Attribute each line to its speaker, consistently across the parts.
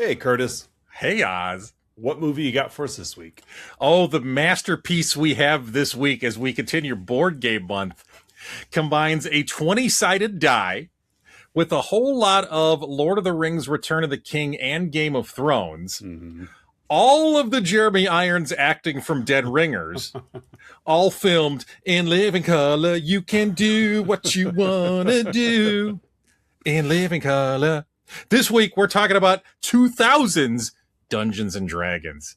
Speaker 1: Hey, Curtis.
Speaker 2: Hey, Oz.
Speaker 1: What movie you got for us this week?
Speaker 2: Oh, the masterpiece we have this week as we continue Board Game Month combines a 20-sided die with a whole lot of Lord of the Rings, Return of the King, and Game of Thrones.
Speaker 1: Mm-hmm.
Speaker 2: All of the Jeremy Irons acting from Dead Ringers, all filmed in living color. You can do what you want to do in living color. This week, we're talking about 2000's Dungeons and Dragons.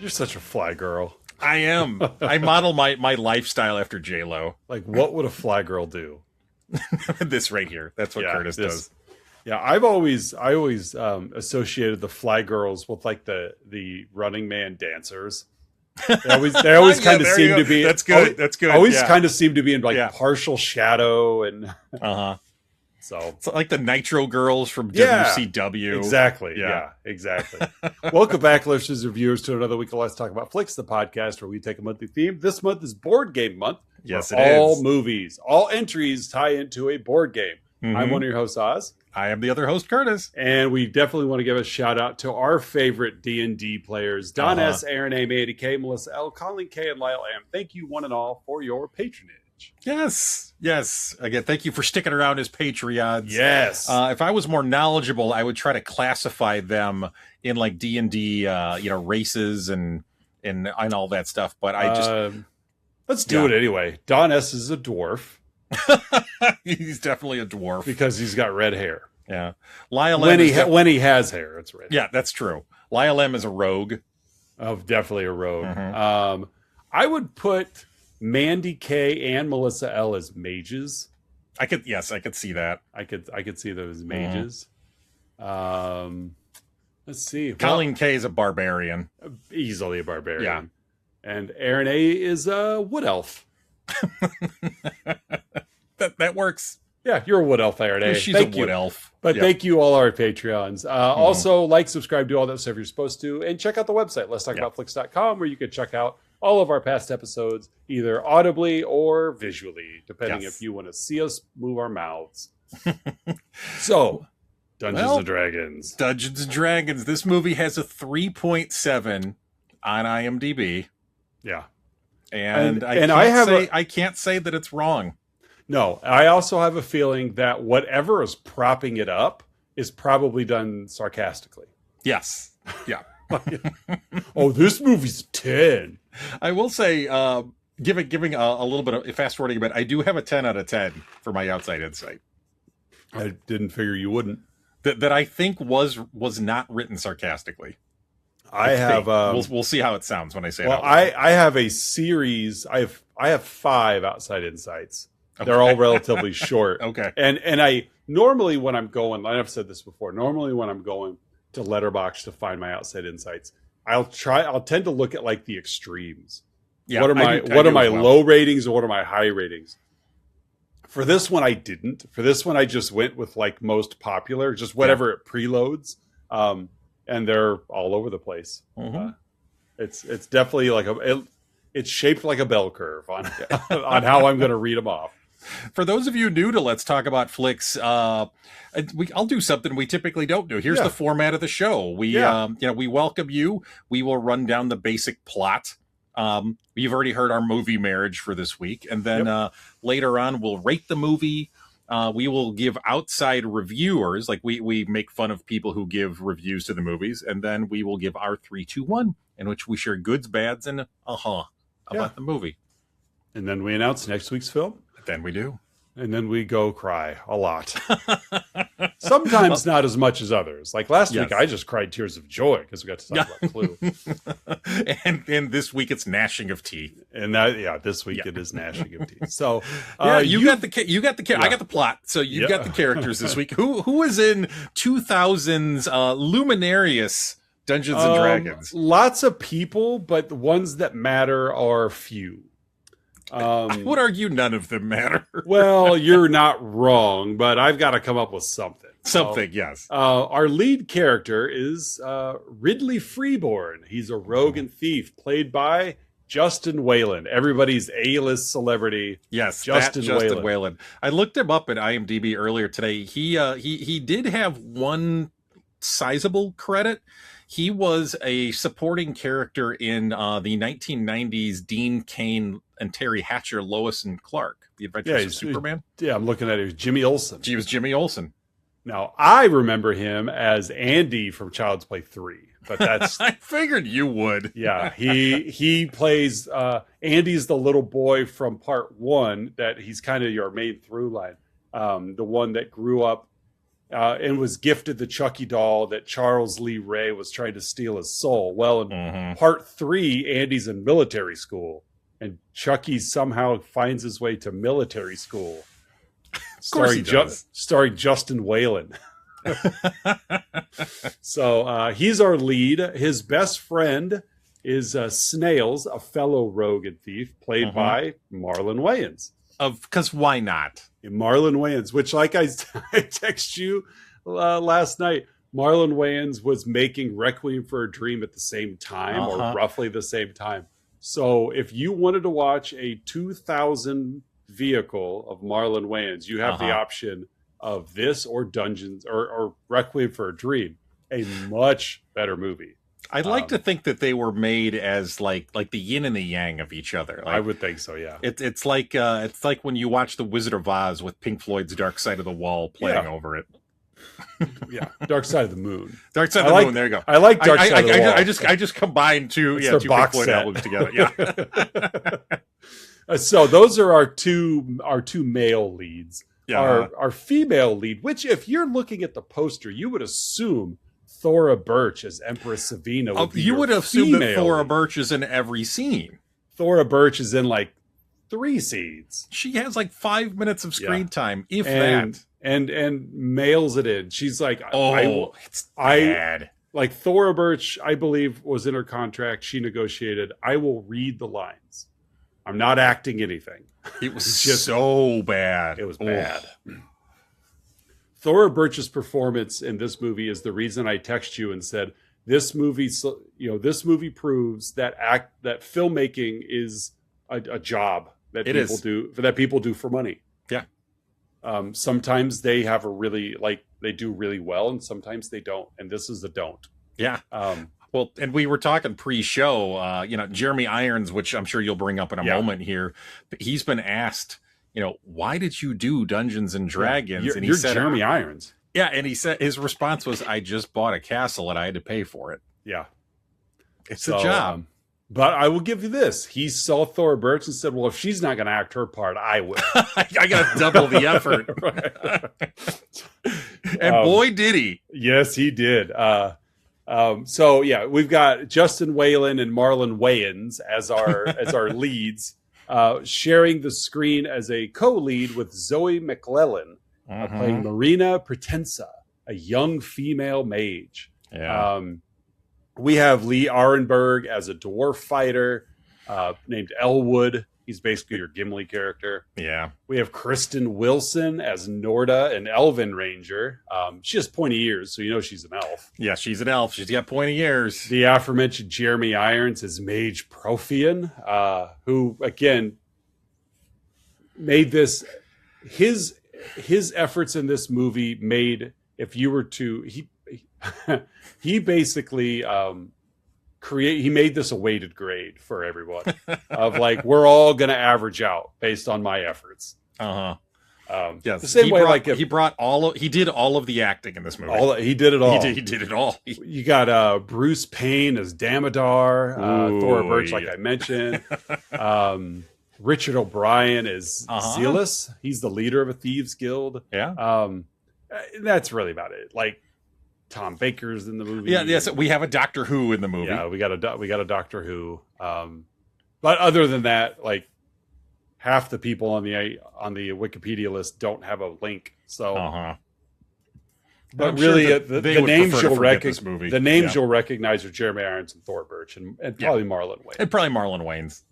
Speaker 1: You're such a fly girl.
Speaker 2: I am. I model my lifestyle after J-Lo.
Speaker 1: Like, what would a fly girl do?
Speaker 2: This right here. That's what Curtis does.
Speaker 1: Yeah, I always associated the fly girls with like the Running Man dancers. They always kind of seem to be.
Speaker 2: That's good. That's good.
Speaker 1: Always kind of seem to be in like partial shadow and. So
Speaker 2: it's like the Nitro Girls from WCW.
Speaker 1: Exactly. Yeah, exactly. Welcome back, listeners and viewers, to another week of Let's Talk About Flicks, the podcast where we take a monthly theme. This month is Board Game Month.
Speaker 2: Yes,
Speaker 1: all movies, all entries tie into a board game. Mm-hmm. I'm one of your hosts, Oz.
Speaker 2: I am the other host, Curtis.
Speaker 1: And we definitely want to give a shout out to our favorite D&D players, Don S., Aaron A., Mandy K., Melissa L., Colleen K., and Lyle M. Thank you, one and all, for your patronage.
Speaker 2: Yes. Again, thank you for sticking around as Patreons.
Speaker 1: Yes.
Speaker 2: If I was more knowledgeable, I would try to classify them in like D&D, races and all that stuff. But I just
Speaker 1: let's do it anyway. Don S. is a dwarf.
Speaker 2: He's definitely a dwarf
Speaker 1: because he's got red hair.
Speaker 2: Yeah, Lyle
Speaker 1: when he has hair, it's red.
Speaker 2: Yeah, that's true. Lyle M is a rogue.
Speaker 1: Oh, definitely a rogue.
Speaker 2: Mm-hmm.
Speaker 1: I would put Mandy K and Melissa L as mages.
Speaker 2: I could see that.
Speaker 1: I could see them as mages. Let's see.
Speaker 2: Colleen K is a barbarian.
Speaker 1: Easily a barbarian.
Speaker 2: Yeah.
Speaker 1: And Aaron A is a wood elf.
Speaker 2: that works.
Speaker 1: Yeah, you're a wood elf, Aaron A.
Speaker 2: She's a wood elf.
Speaker 1: But thank you, all our Patreons. Also, like, subscribe, do all that stuff you're supposed to, and check out the website, letstalkaboutflix.com, where you can check out all of our past episodes, either audibly or visually, depending if you want to see us move our mouths. So, Dungeons and Dragons.
Speaker 2: Dungeons and Dragons. This movie has a 3.7 on IMDb.
Speaker 1: Yeah.
Speaker 2: And I can't say that it's wrong.
Speaker 1: No, I also have a feeling that whatever is propping it up is probably done sarcastically.
Speaker 2: Yes. Yeah.
Speaker 1: Oh, this movie's 10.
Speaker 2: I will say, giving a little bit of fast forwarding a bit, I do have a 10 out of 10 for my outside insight.
Speaker 1: I didn't figure you wouldn't.
Speaker 2: That I think was not written sarcastically.
Speaker 1: I have.
Speaker 2: We'll see how it sounds when I say it.
Speaker 1: Well, I have a series. I have 5 outside insights. Okay. They're all relatively short.
Speaker 2: Okay.
Speaker 1: And I normally when I'm going, I've said this before. Normally when I'm going to Letterboxd to find my outside insights, I'll tend to look at like the extremes. Yeah. What are my low ratings and what are my high ratings? For this one, I didn't. For this one, I just went with like most popular, just whatever it preloads. And they're all over the place.
Speaker 2: Mm-hmm.
Speaker 1: It's definitely like it's shaped like a bell curve on how I'm going to read them off.
Speaker 2: For those of you new to Let's Talk About Flicks, I'll do something we typically don't do. Here's the format of the show. We welcome you. We will run down the basic plot. You've already heard our movie marriage for this week, and then later on we'll rate the movie. We will give outside reviewers, like we make fun of people who give reviews to the movies, and then we will give our 3, 2, 1, in which we share goods, bads, and about the movie.
Speaker 1: And then we announce next week's film.
Speaker 2: Then we do.
Speaker 1: And then we go cry a lot. Sometimes not as much as others. Like last week, I just cried tears of joy because we got to talk about Clue.
Speaker 2: and this week it's gnashing of teeth.
Speaker 1: And this week it is gnashing of teeth. So
Speaker 2: you got the I got the plot. So you got the characters this week. Who is in 2000's luminarious Dungeons and Dragons?
Speaker 1: Lots of people, but the ones that matter are few.
Speaker 2: I would argue none of them matter.
Speaker 1: Well, you're not wrong, but I've got to come up with something.
Speaker 2: Yes.
Speaker 1: Our lead character is Ridley Freeborn. He's a rogue and thief, played by Justin Whalin, everybody's A-list celebrity.
Speaker 2: Yes,
Speaker 1: Justin
Speaker 2: Whalin. I looked him up at IMDb earlier today. He did have one sizable credit. He was a supporting character in the 1990s Dean Cain and Terry Hatcher, Lois and Clark, The Adventures of Superman.
Speaker 1: Yeah, I'm looking at it. Jimmy Olsen.
Speaker 2: He was Jimmy Olsen.
Speaker 1: Now, I remember him as Andy from Child's Play 3. But that's
Speaker 2: I figured you would.
Speaker 1: Yeah, he plays Andy's the little boy from part 1 that he's kind of your main through line. The one that grew up and was gifted the Chucky doll that Charles Lee Ray was trying to steal his soul. Well, in part 3, Andy's in military school, and Chucky somehow finds his way to military school. Starring Justin Whalin. So he's our lead. His best friend is Snails, a fellow rogue and thief, played by Marlon Wayans.
Speaker 2: Because why not?
Speaker 1: Marlon Wayans, which, like I text you last night, Marlon Wayans was making Requiem for a Dream at the same time, or roughly the same time. So if you wanted to watch a 2000 vehicle of Marlon Wayans, you have the option of this or Dungeons or Requiem for a Dream, a much better movie.
Speaker 2: I'd like to think that they were made as like the yin and the yang of each other. Like,
Speaker 1: I would think so, yeah.
Speaker 2: It's like when you watch The Wizard of Oz with Pink Floyd's Dark Side of the Wall playing over it.
Speaker 1: Yeah, Dark Side of the Moon.
Speaker 2: Dark Side of the Moon. There you go.
Speaker 1: I like Dark Side of the Wall.
Speaker 2: I just combined two Pink Floyd albums together. Yeah.
Speaker 1: So those are our two male leads.
Speaker 2: Yeah.
Speaker 1: Our female lead, which if you're looking at the poster, you would assume Thora Birch as Empress Savina.
Speaker 2: You would assume that Thora Birch is in every scene.
Speaker 1: Thora Birch is in like 3 scenes.
Speaker 2: She has like 5 minutes of screen time, if that.
Speaker 1: And mails it in. She's like,
Speaker 2: it's bad.
Speaker 1: Like Thora Birch, I believe, was in her contract. She negotiated, I will read the lines. I'm not acting anything.
Speaker 2: It was just so bad.
Speaker 1: It was bad. Thora Birch's performance in this movie is the reason I text you and said this movie proves that filmmaking is a job that people do for money.
Speaker 2: Yeah.
Speaker 1: Sometimes they have they do really well, and sometimes they don't. And this is the don't.
Speaker 2: Yeah. Well, and we were talking pre-show, Jeremy Irons, which I'm sure you'll bring up in a moment here, but he's been asked, why did you do Dungeons and Dragons?
Speaker 1: And he said, Jeremy Irons.
Speaker 2: Yeah, and he said his response was, I just bought a castle and I had to pay for it.
Speaker 1: Yeah.
Speaker 2: It's a job.
Speaker 1: But I will give you this. He saw Thora Birch and said, well, if she's not going to act her part, I will.
Speaker 2: I got to double the effort. And boy, did he.
Speaker 1: Yes, he did. So yeah, we've got Justin Whalin and Marlon Wayans as our leads, sharing the screen as a co-lead with Zoe McClellan, playing Marina Pretensa, a young female mage.
Speaker 2: Yeah.
Speaker 1: We have Lee Arenberg as a dwarf fighter named Elwood. He's basically your Gimli character.
Speaker 2: Yeah.
Speaker 1: We have Kristen Wilson as Norda, an elven ranger. She has pointy ears, so she's an elf.
Speaker 2: Yeah, she's an elf. She's got pointy ears.
Speaker 1: The aforementioned Jeremy Irons is Mage Profion, who, again, made this... His efforts in this movie made, if you were to... He basically... he made this a weighted grade for everyone of like, we're all going to average out based on my efforts.
Speaker 2: Yes.
Speaker 1: The same way,
Speaker 2: he did all of the acting in this movie.
Speaker 1: He did it all.
Speaker 2: He did it all.
Speaker 1: You got Bruce Payne as Damodar, Thora Birch, like I mentioned. Richard O'Brien is Zealous. He's the leader of a thieves guild.
Speaker 2: Yeah.
Speaker 1: That's really about it. Like, Tom Baker's in the movie.
Speaker 2: Yeah, yes, we have a Doctor Who in the movie.
Speaker 1: Yeah, we got a Doctor Who. But other than that, like, half the people on the Wikipedia list don't have a link. So, but really, the names you'll recognize are Jeremy Irons and Thora Birch, and probably Marlon Wayans.
Speaker 2: And probably Marlon Wayans.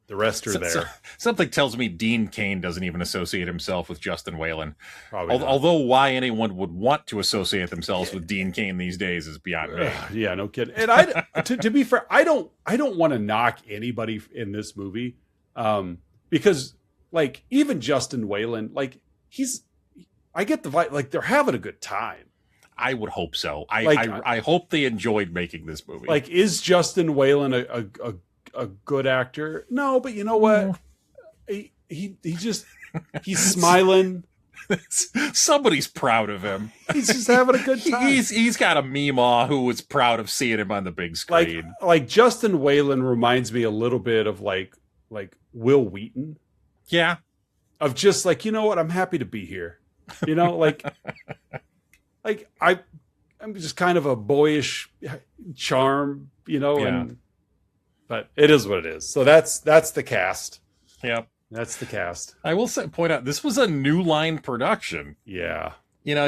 Speaker 1: The rest are there.
Speaker 2: Something tells me Dean Cain doesn't even associate himself with Justin Whalin.
Speaker 1: Probably not.
Speaker 2: Although why anyone would want to associate themselves with Dean Cain these days is beyond me.
Speaker 1: Yeah, no kidding. And to be fair, I don't want to knock anybody in this movie, because like even Justin Whalin, like I get the vibe, like they're having a good time.
Speaker 2: I would hope so. I hope they enjoyed making this movie.
Speaker 1: Like, is Justin Whalin a good actor? No, but you know what? He's smiling.
Speaker 2: Somebody's proud of him.
Speaker 1: He's just having a good time.
Speaker 2: He's got a meemaw who was proud of seeing him on the big screen.
Speaker 1: Like Justin Whalin reminds me a little bit of like Will Wheaton.
Speaker 2: Yeah.
Speaker 1: Of just like, you know what? I'm happy to be here. You know, like I'm just kind of a boyish charm, you know,
Speaker 2: yeah.
Speaker 1: But it is what it is. So that's the cast.
Speaker 2: Yep.
Speaker 1: That's the cast.
Speaker 2: I will point out this was a New Line production.
Speaker 1: Yeah.
Speaker 2: You know,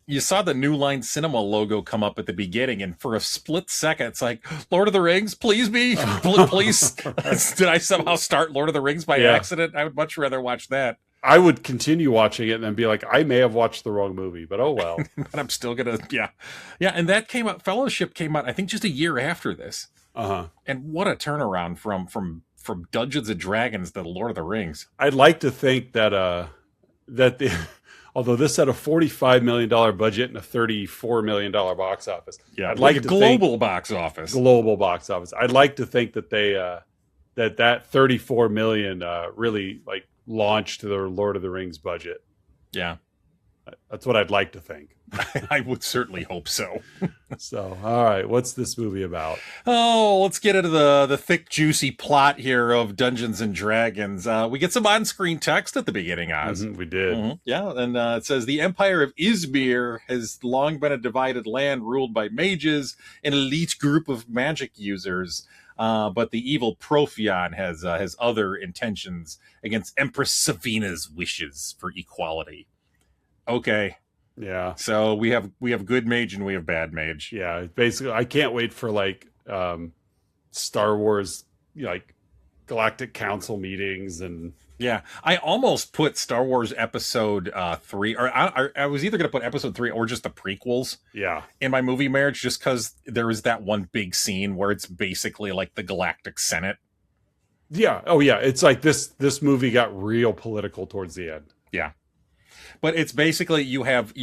Speaker 2: you saw the New Line Cinema logo come up at the beginning, and for a split second, it's like, Lord of the Rings, please be, please. Did I somehow start Lord of the Rings by accident? I would much rather watch that.
Speaker 1: I would continue watching it and then be like, I may have watched the wrong movie, but oh well.
Speaker 2: But I'm still gonna, yeah. And that came out. Fellowship came out, I think, just a year after this. And what a turnaround from Dungeons and Dragons to Lord of the Rings.
Speaker 1: I'd like to think that although this had a $45 million budget and a $34 million box office.
Speaker 2: Yeah,
Speaker 1: I'd like
Speaker 2: a global box office.
Speaker 1: Global box office. I'd like to think that they that $34 million really like launched their Lord of the Rings budget.
Speaker 2: Yeah.
Speaker 1: That's what I'd like to think.
Speaker 2: I would certainly hope so.
Speaker 1: So, all right, what's this movie about?
Speaker 2: Oh, let's get into the thick, juicy plot here of Dungeons and Dragons. We get some on-screen text at the beginning, Oz.
Speaker 1: We did.
Speaker 2: Yeah, and it says, the Empire of Izmer has long been a divided land ruled by mages, an elite group of magic users. But the evil Profion has other intentions against Empress Savina's wishes for equality. Okay.
Speaker 1: Yeah.
Speaker 2: So we have good mage and we have bad mage.
Speaker 1: Yeah. Basically, I can't wait for like Star Wars, like Galactic Council meetings and.
Speaker 2: Yeah, I almost put Star Wars Episode 3, or I was either going to put Episode 3 or just the prequels.
Speaker 1: Yeah.
Speaker 2: In my movie marriage, just because there is that one big scene where it's basically like the Galactic Senate.
Speaker 1: Yeah. Oh yeah. It's like this movie got real political towards the end.
Speaker 2: Yeah. But it's basically you have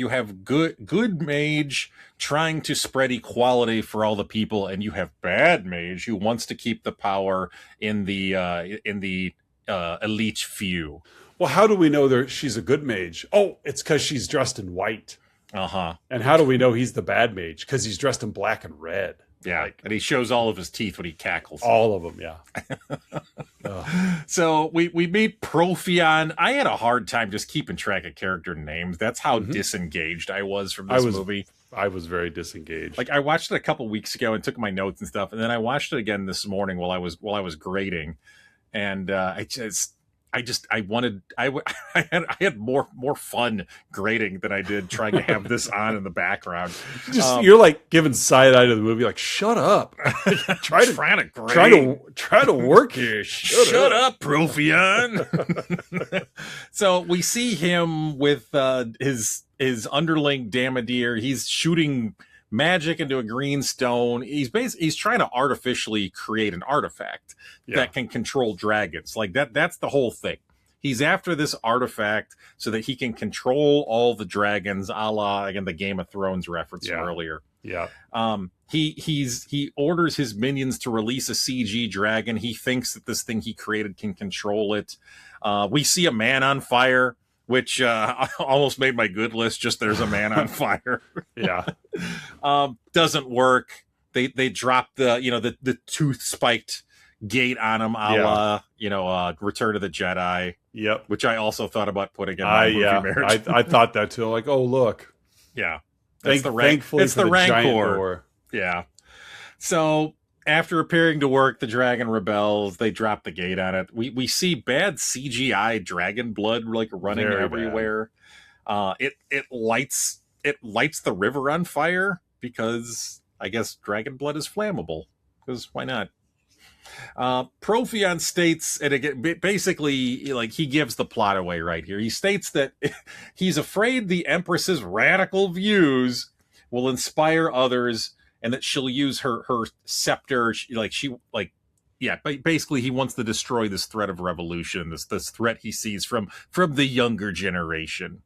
Speaker 2: good mage trying to spread equality for all the people, and you have bad mage who wants to keep the power in the elite few.
Speaker 1: Well, how do we know she's a good mage? Oh, it's because she's dressed in white. And how do we know he's the bad mage? Because he's dressed in black and red.
Speaker 2: Yeah, and he shows all of his teeth when he cackles.
Speaker 1: All of them, yeah.
Speaker 2: So we meet Profion. I had a hard time just keeping track of character names. That's how disengaged I was from this movie.
Speaker 1: I was very disengaged.
Speaker 2: Like I watched it a couple weeks ago and took my notes and stuff, and then I watched it again this morning while I was grading, and I had more fun grading than I did trying to have this on in the background.
Speaker 1: You're like giving side eye to the movie, like shut up. try to work here.
Speaker 2: Shut up, Profion. So we see him with his underling Damadir. He's shooting magic into a green stone. He's trying to artificially create an artifact that can control dragons. Like that's the whole thing. He's after this artifact so that he can control all the dragons, a la again the Game of Thrones reference from earlier.
Speaker 1: Yeah.
Speaker 2: He orders his minions to release a CG dragon. He thinks that this thing he created can control it. We see a man on fire, which almost made my good list. Just there's a man on fire.
Speaker 1: Yeah.
Speaker 2: Doesn't work. They drop the tooth spiked gate on him, a la Return of the Jedi.
Speaker 1: Yep.
Speaker 2: Which I also thought about putting in my movie marriage.
Speaker 1: I thought that too. Like, oh look.
Speaker 2: Yeah.
Speaker 1: Thankfully
Speaker 2: it's the
Speaker 1: Rancor.
Speaker 2: Yeah. So after appearing to work, the dragon rebels. They drop the gate on it. We see bad CGI dragon blood like running everywhere. It lights the river on fire because I guess dragon blood is flammable. Because why not? Profion states, and again, basically, like, he gives the plot away right here. He states that he's afraid the Empress's radical views will inspire others, and that she'll use her scepter. Basically, he wants to destroy this threat of revolution, this threat he sees from the younger generation.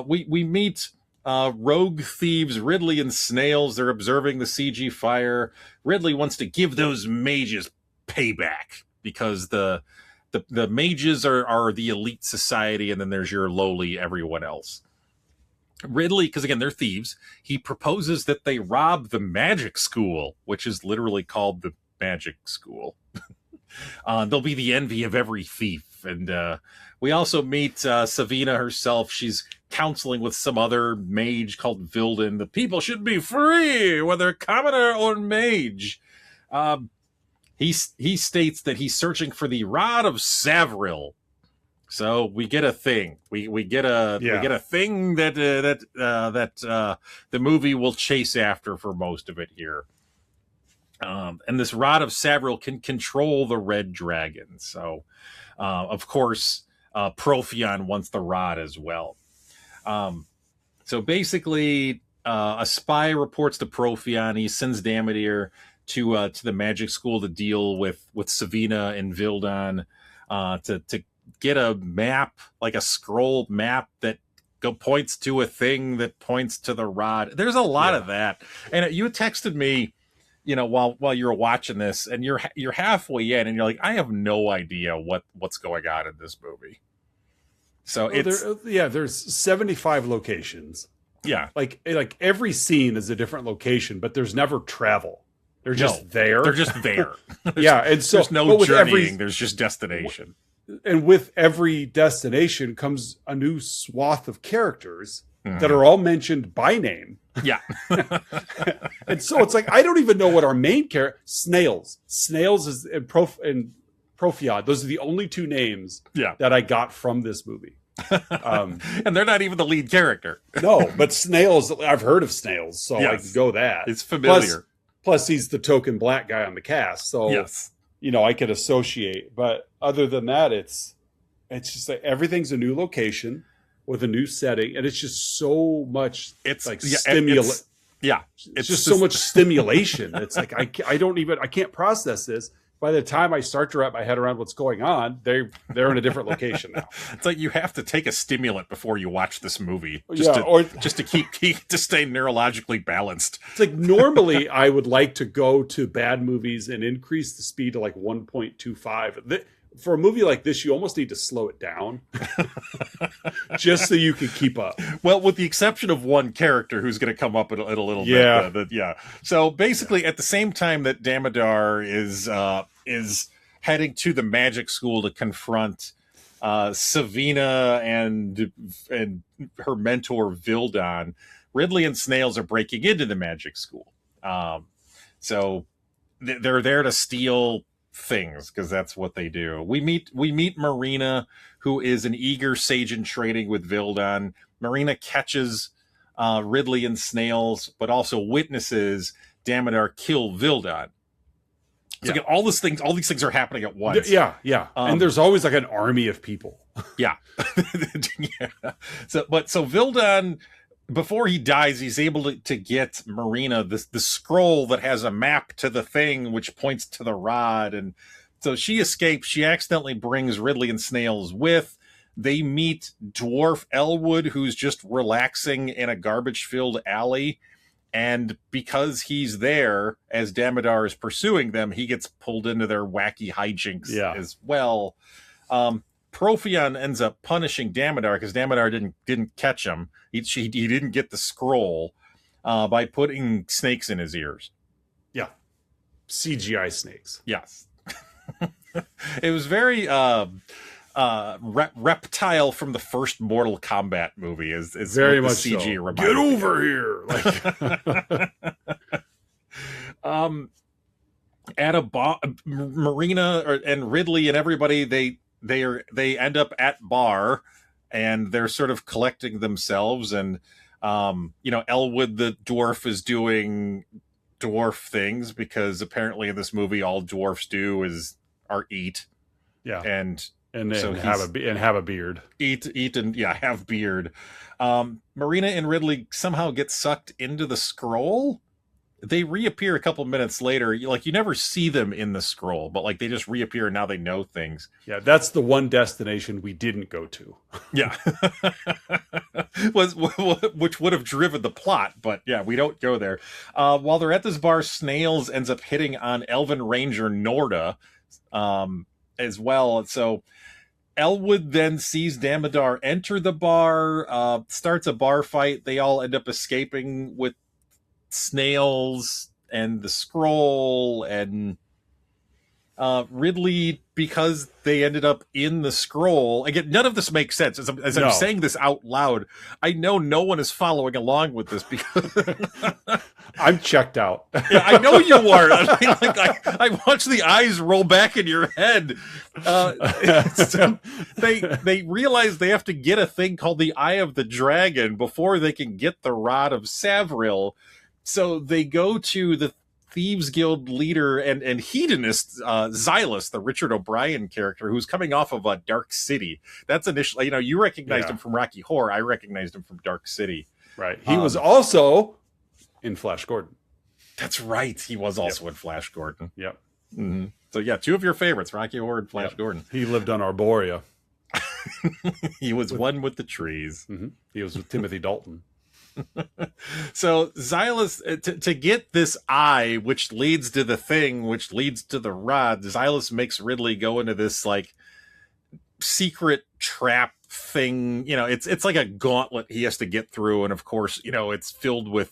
Speaker 2: We meet rogue thieves Ridley and Snails. They're observing the CG fire. Ridley wants to give those mages payback because the mages are the elite society, and then there's your lowly everyone else. Ridley, because again, they're thieves, he proposes that they rob the magic school, which is literally called the magic school. They'll be the envy of every thief. And we also meet Savina herself. She's counseling with some other mage called Vildan. The people should be free, whether commoner or mage. He states that he's searching for the Rod of Savril. So we get a thing. We get a thing that the movie will chase after for most of it here. And this Rod of Savril can control the red dragon. So, of course, Profion wants the rod as well. So basically, a spy reports to Profion. He sends Damodar to the magic school to deal with Savina and Vildan, to get a map, like a scroll map that points to a thing that points to the rod. There's a lot of that. And you texted me, while you were watching this, and you're halfway in, and you're like, I have no idea what's going on in this movie. So
Speaker 1: there's 75 locations.
Speaker 2: Yeah,
Speaker 1: like every scene is a different location, but there's never travel. They're just there.
Speaker 2: They're just there.
Speaker 1: And so
Speaker 2: there's no journeying. There's just destination.
Speaker 1: And with every destination comes a new swath of characters that are all mentioned by name.
Speaker 2: Yeah.
Speaker 1: And so it's like, I don't even know what our main character, Snails is and Profion. Those are the only two names that I got from this movie.
Speaker 2: And they're not even the lead character.
Speaker 1: No, but Snails, I've heard of Snails, so I can go that.
Speaker 2: It's familiar.
Speaker 1: Plus he's the token black guy on the cast. So, I could associate. But other than that, it's just like everything's a new location with a new setting, and it's just so much. It's like stimulation.
Speaker 2: It's
Speaker 1: just so much stimulation. It's like I can't process this. By the time I start to wrap my head around what's going on, they're in a different location now.
Speaker 2: It's like you have to take a stimulant before you watch this movie,
Speaker 1: just
Speaker 2: to keep to stay neurologically balanced.
Speaker 1: It's like normally I would like to go to bad movies and increase the speed to like 1.25. For a movie like this, you almost need to slow it down just so you can keep up.
Speaker 2: Well, with the exception of one character who's going to come up in a little bit. So basically, at the same time that Damodar is heading to the magic school to confront Savina and her mentor Vildan, Ridley and Snails are breaking into the magic school. So they're there to steal things, because that's what they do. We meet Marina, who is an eager sage in training with Vildan. Marina catches Ridley and Snails, but also witnesses Damodar kill Vildan. So again, all these things are happening at once.
Speaker 1: And there's always like an army of people.
Speaker 2: So Vildan, before he dies, he's able to get Marina the scroll that has a map to the thing, which points to the rod. And so she escapes. She accidentally brings Ridley and Snails with. They meet Dwarf Elwood, who's just relaxing in a garbage-filled alley. And because he's there, as Damodar is pursuing them, he gets pulled into their wacky hijinks as well. Profion ends up punishing Damodar because Damodar didn't catch him. He didn't get the scroll by putting snakes in his ears.
Speaker 1: Yeah, CGI snakes.
Speaker 2: Yes, it was very reptile from the first Mortal Kombat movie. Is
Speaker 1: very much
Speaker 2: CG.
Speaker 1: So. Get over here!
Speaker 2: Marina and Ridley and everybody, they end up at bar, and they're sort of collecting themselves, and Elwood the dwarf is doing dwarf things, because apparently in this movie all dwarfs do are eat.
Speaker 1: Yeah.
Speaker 2: And
Speaker 1: so have a beard.
Speaker 2: Eat and have beard. Marina and Ridley somehow get sucked into the scroll. They reappear a couple minutes later. You never see them in the scroll, but like they just reappear and now they know things.
Speaker 1: Yeah, that's the one destination we didn't go to.
Speaker 2: Yeah. Which would have driven the plot, but yeah, we don't go there. While they're at this bar, Snails ends up hitting on Elven Ranger Norda as well. And so Elwood then sees Damodar enter the bar, starts a bar fight. They all end up escaping with Snails and the scroll, and Ridley, because they ended up in the scroll. Again, none of this makes sense. As I'm saying this out loud, I know no one is following along with this because
Speaker 1: I'm checked out.
Speaker 2: Yeah, I know you are. I watch the eyes roll back in your head. So they realize they have to get a thing called the Eye of the Dragon before they can get the Rod of Savril. So they go to the Thieves Guild leader and hedonist Xylus, the Richard O'Brien character, who's coming off of Dark City. That's initially, you recognized him from Rocky Horror. I recognized him from Dark City.
Speaker 1: Right. He was also in Flash Gordon.
Speaker 2: That's right. He was also in Flash Gordon.
Speaker 1: Yep.
Speaker 2: Mm-hmm. So yeah, two of your favorites, Rocky Horror and Flash Gordon.
Speaker 1: He lived on Arborea.
Speaker 2: He was one with the trees.
Speaker 1: Mm-hmm. He was with Timothy Dalton.
Speaker 2: So Xylus, to get this eye, which leads to the thing, which leads to the rod, Xylus makes Ridley go into this like secret trap thing. It's like a gauntlet he has to get through, and of course, it's filled with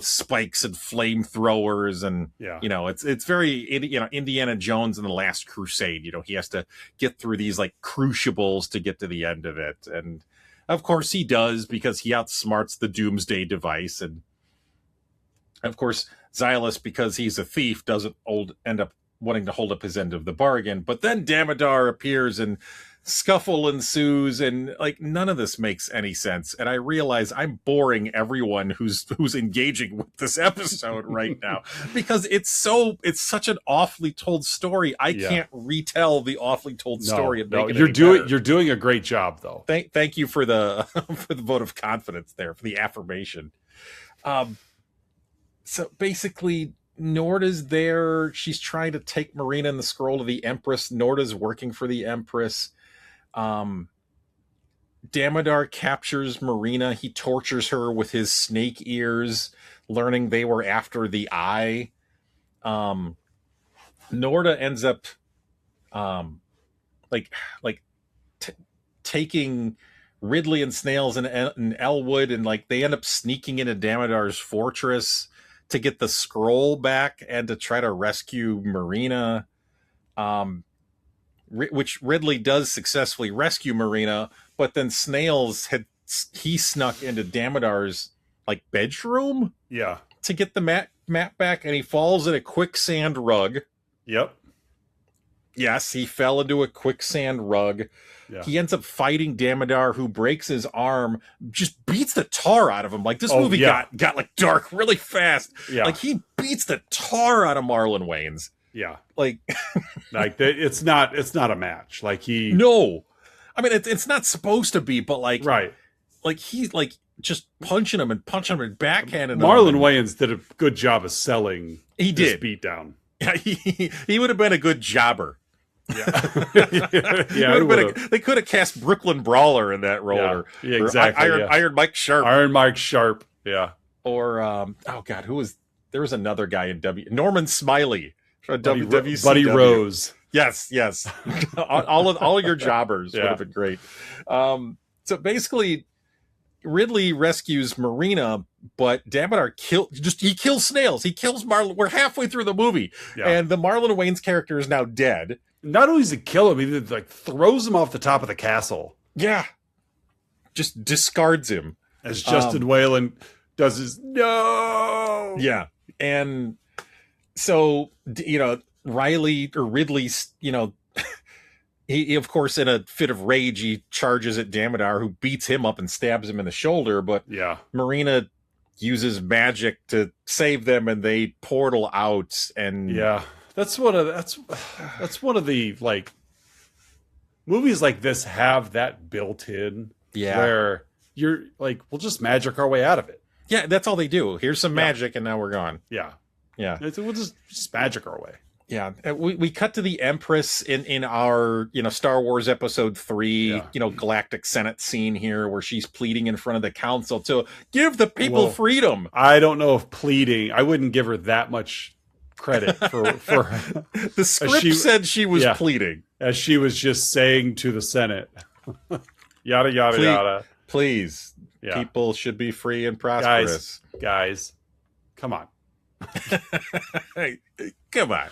Speaker 2: spikes and flamethrowers, and it's very Indiana Jones and the Last Crusade. He has to get through these like crucibles to get to the end of it, and of course he does, because he outsmarts the Doomsday device. And of course Xylus, because he's a thief, doesn't end up wanting to hold up his end of the bargain. But then Damodar appears and scuffle ensues, and like none of this makes any sense. And I realize I'm boring everyone who's engaging with this episode right now, because it's such an awfully told story. I can't retell the awfully told story and make it
Speaker 1: you're doing a great job though.
Speaker 2: Thank you for the for the vote of confidence there, for the affirmation. So basically Norda's there. She's trying to take Marina and the scroll to the Empress. Norda's working for the Empress. Damodar captures Marina. He tortures her with his snake ears, learning they were after the eye. Norda ends up taking Ridley and Snails and Elwood, and like they end up sneaking into Damodar's fortress to get the scroll back and to try to rescue Marina. Which Ridley does successfully rescue Marina, but then Snails he snuck into Damodar's like bedroom, to get the map back, and he falls in a quicksand rug.
Speaker 1: Yep.
Speaker 2: Yes, he fell into a quicksand rug. Yeah. He ends up fighting Damodar, who breaks his arm, just beats the tar out of him. Like this movie got like dark really fast. Yeah. Like he beats the tar out of Marlon Wayans.
Speaker 1: Yeah.
Speaker 2: Like
Speaker 1: it's not a match. Like
Speaker 2: No. I mean it's not supposed to be, but like
Speaker 1: right.
Speaker 2: Like he's like just punching him and backhanding him.
Speaker 1: Marlon Wayans did a good job of selling
Speaker 2: this
Speaker 1: beat down.
Speaker 2: Yeah, he would have been a good jobber.
Speaker 1: Yeah.
Speaker 2: They could have cast Brooklyn Brawler in that role.
Speaker 1: Yeah, exactly.
Speaker 2: Iron Mike Sharp.
Speaker 1: Iron Mike Sharp. Yeah.
Speaker 2: Or there was another guy in Norman Smiley. WCW.
Speaker 1: Buddy Rose.
Speaker 2: Yes. all of your jobbers would have been great. So basically, Ridley rescues Marina, but Damodar kills Snails. He kills Marlon. We're halfway through the movie, and the Marlon Wayans character is now dead.
Speaker 1: Not only does he kill him, he like throws him off the top of the castle.
Speaker 2: Yeah, just discards him
Speaker 1: as Justin Whalin does his no.
Speaker 2: Yeah, and so Ridley, he of course in a fit of rage he charges at Damodar, who beats him up and stabs him in the shoulder. But Marina uses magic to save them, and they portal out. And
Speaker 1: that's one of the like movies like this have that built in. Where you're like, we'll just magic our way out of it.
Speaker 2: Yeah, that's all they do. Here's some magic, and now we're gone.
Speaker 1: Yeah.
Speaker 2: We'll
Speaker 1: just magic our way.
Speaker 2: Yeah, we cut to the Empress in our Star Wars Episode 3 Galactic Senate scene here, where she's pleading in front of the council to give the people freedom.
Speaker 1: I don't know if pleading. I wouldn't give her that much credit for
Speaker 2: the script said she was pleading,
Speaker 1: as she was just saying to the Senate, yada yada yada.
Speaker 2: Please, people should be free and prosperous.
Speaker 1: Guys, come on.
Speaker 2: Come on.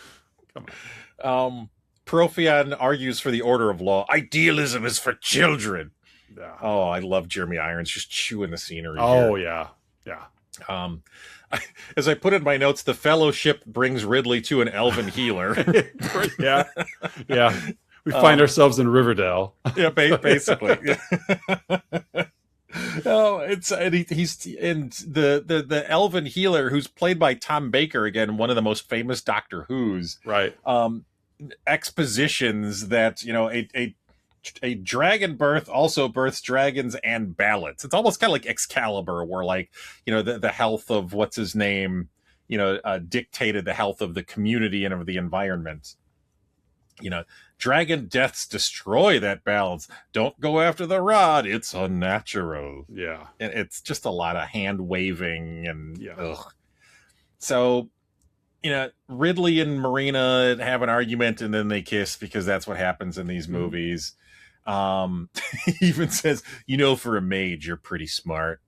Speaker 2: Profion argues for the order of law. Idealism is for children. Yeah. Oh, I love Jeremy Irons just chewing the scenery.
Speaker 1: Oh,
Speaker 2: here. Yeah. As I put in my notes, the Fellowship brings Ridley to an elven healer.
Speaker 1: Yeah. We find ourselves in Riverdale.
Speaker 2: Yeah, basically. Oh, he's in the elven healer, who's played by Tom Baker, again, one of the most famous Doctor Who's.
Speaker 1: Right.
Speaker 2: Expositions that a dragon birth also births dragons and ballots. It's almost kind of like Excalibur, where the health of what's his name, dictated the health of the community and of the environment. Dragon deaths destroy that balance. Don't go after the rod. It's unnatural.
Speaker 1: Yeah.
Speaker 2: And it's just a lot of hand waving and ugh. So, Ridley and Marina have an argument, and then they kiss, because that's what happens in these movies. He even says, for a mage, you're pretty smart.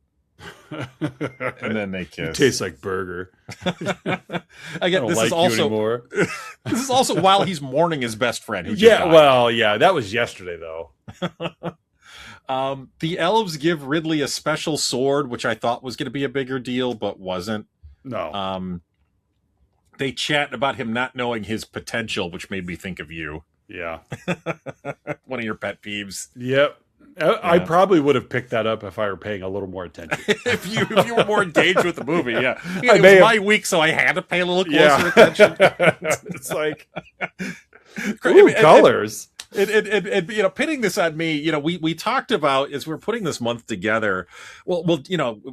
Speaker 2: And then they kiss.
Speaker 1: It tastes like burger.
Speaker 2: Again, this is also while he's mourning his best friend. Who
Speaker 1: that was yesterday though.
Speaker 2: The elves give Ridley a special sword, which I thought was going to be a bigger deal, but wasn't.
Speaker 1: No.
Speaker 2: They chat about him not knowing his potential, which made me think of you.
Speaker 1: Yeah.
Speaker 2: One of your pet peeves.
Speaker 1: Yep. I probably would have picked that up if I were paying a little more attention.
Speaker 2: if you were more engaged with the movie, it was my week, so I had to pay a little closer attention.
Speaker 1: It's like, colors.
Speaker 2: Pitting this on me, we talked about, as we're putting this month together. Well,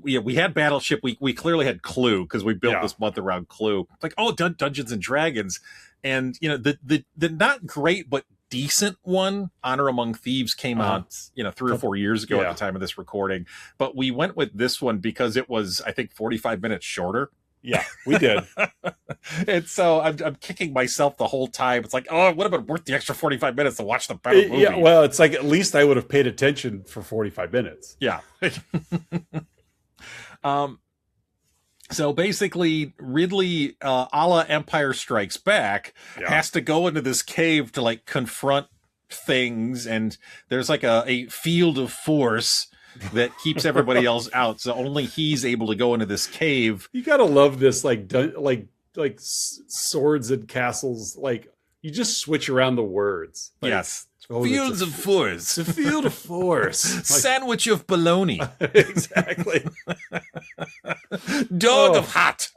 Speaker 2: we had Battleship. We clearly had Clue, because we built this month around Clue. It's like, Dungeons and Dragons, and the not great but decent one, Honor Among Thieves, came out 3 or 4 years ago at the time of this recording. But we went with this one because it was, I think, 45 minutes shorter.
Speaker 1: Yeah, we did.
Speaker 2: And so I'm kicking myself the whole time. It's like, it would have been worth the extra 45 minutes to watch the better movie.
Speaker 1: Yeah, well, it's like, at least I would have paid attention for 45 minutes.
Speaker 2: Yeah. So basically, Ridley, a la Empire Strikes Back, has to go into this cave to confront things, and there's a field of force that keeps everybody else out. So only he's able to go into this cave.
Speaker 1: You gotta love this, swords and castles. You just switch around the words.
Speaker 2: Yes. Fields of force.
Speaker 1: It's a field of force.
Speaker 2: Sandwich of bologna.
Speaker 1: Exactly.
Speaker 2: Dog of hot.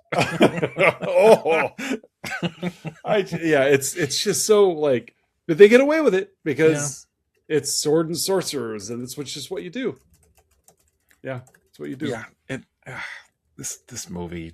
Speaker 1: It's just so but they get away with it because it's sword and sorcerers, and it's just what you do. Yeah, it's what you do.
Speaker 2: Yeah, this movie.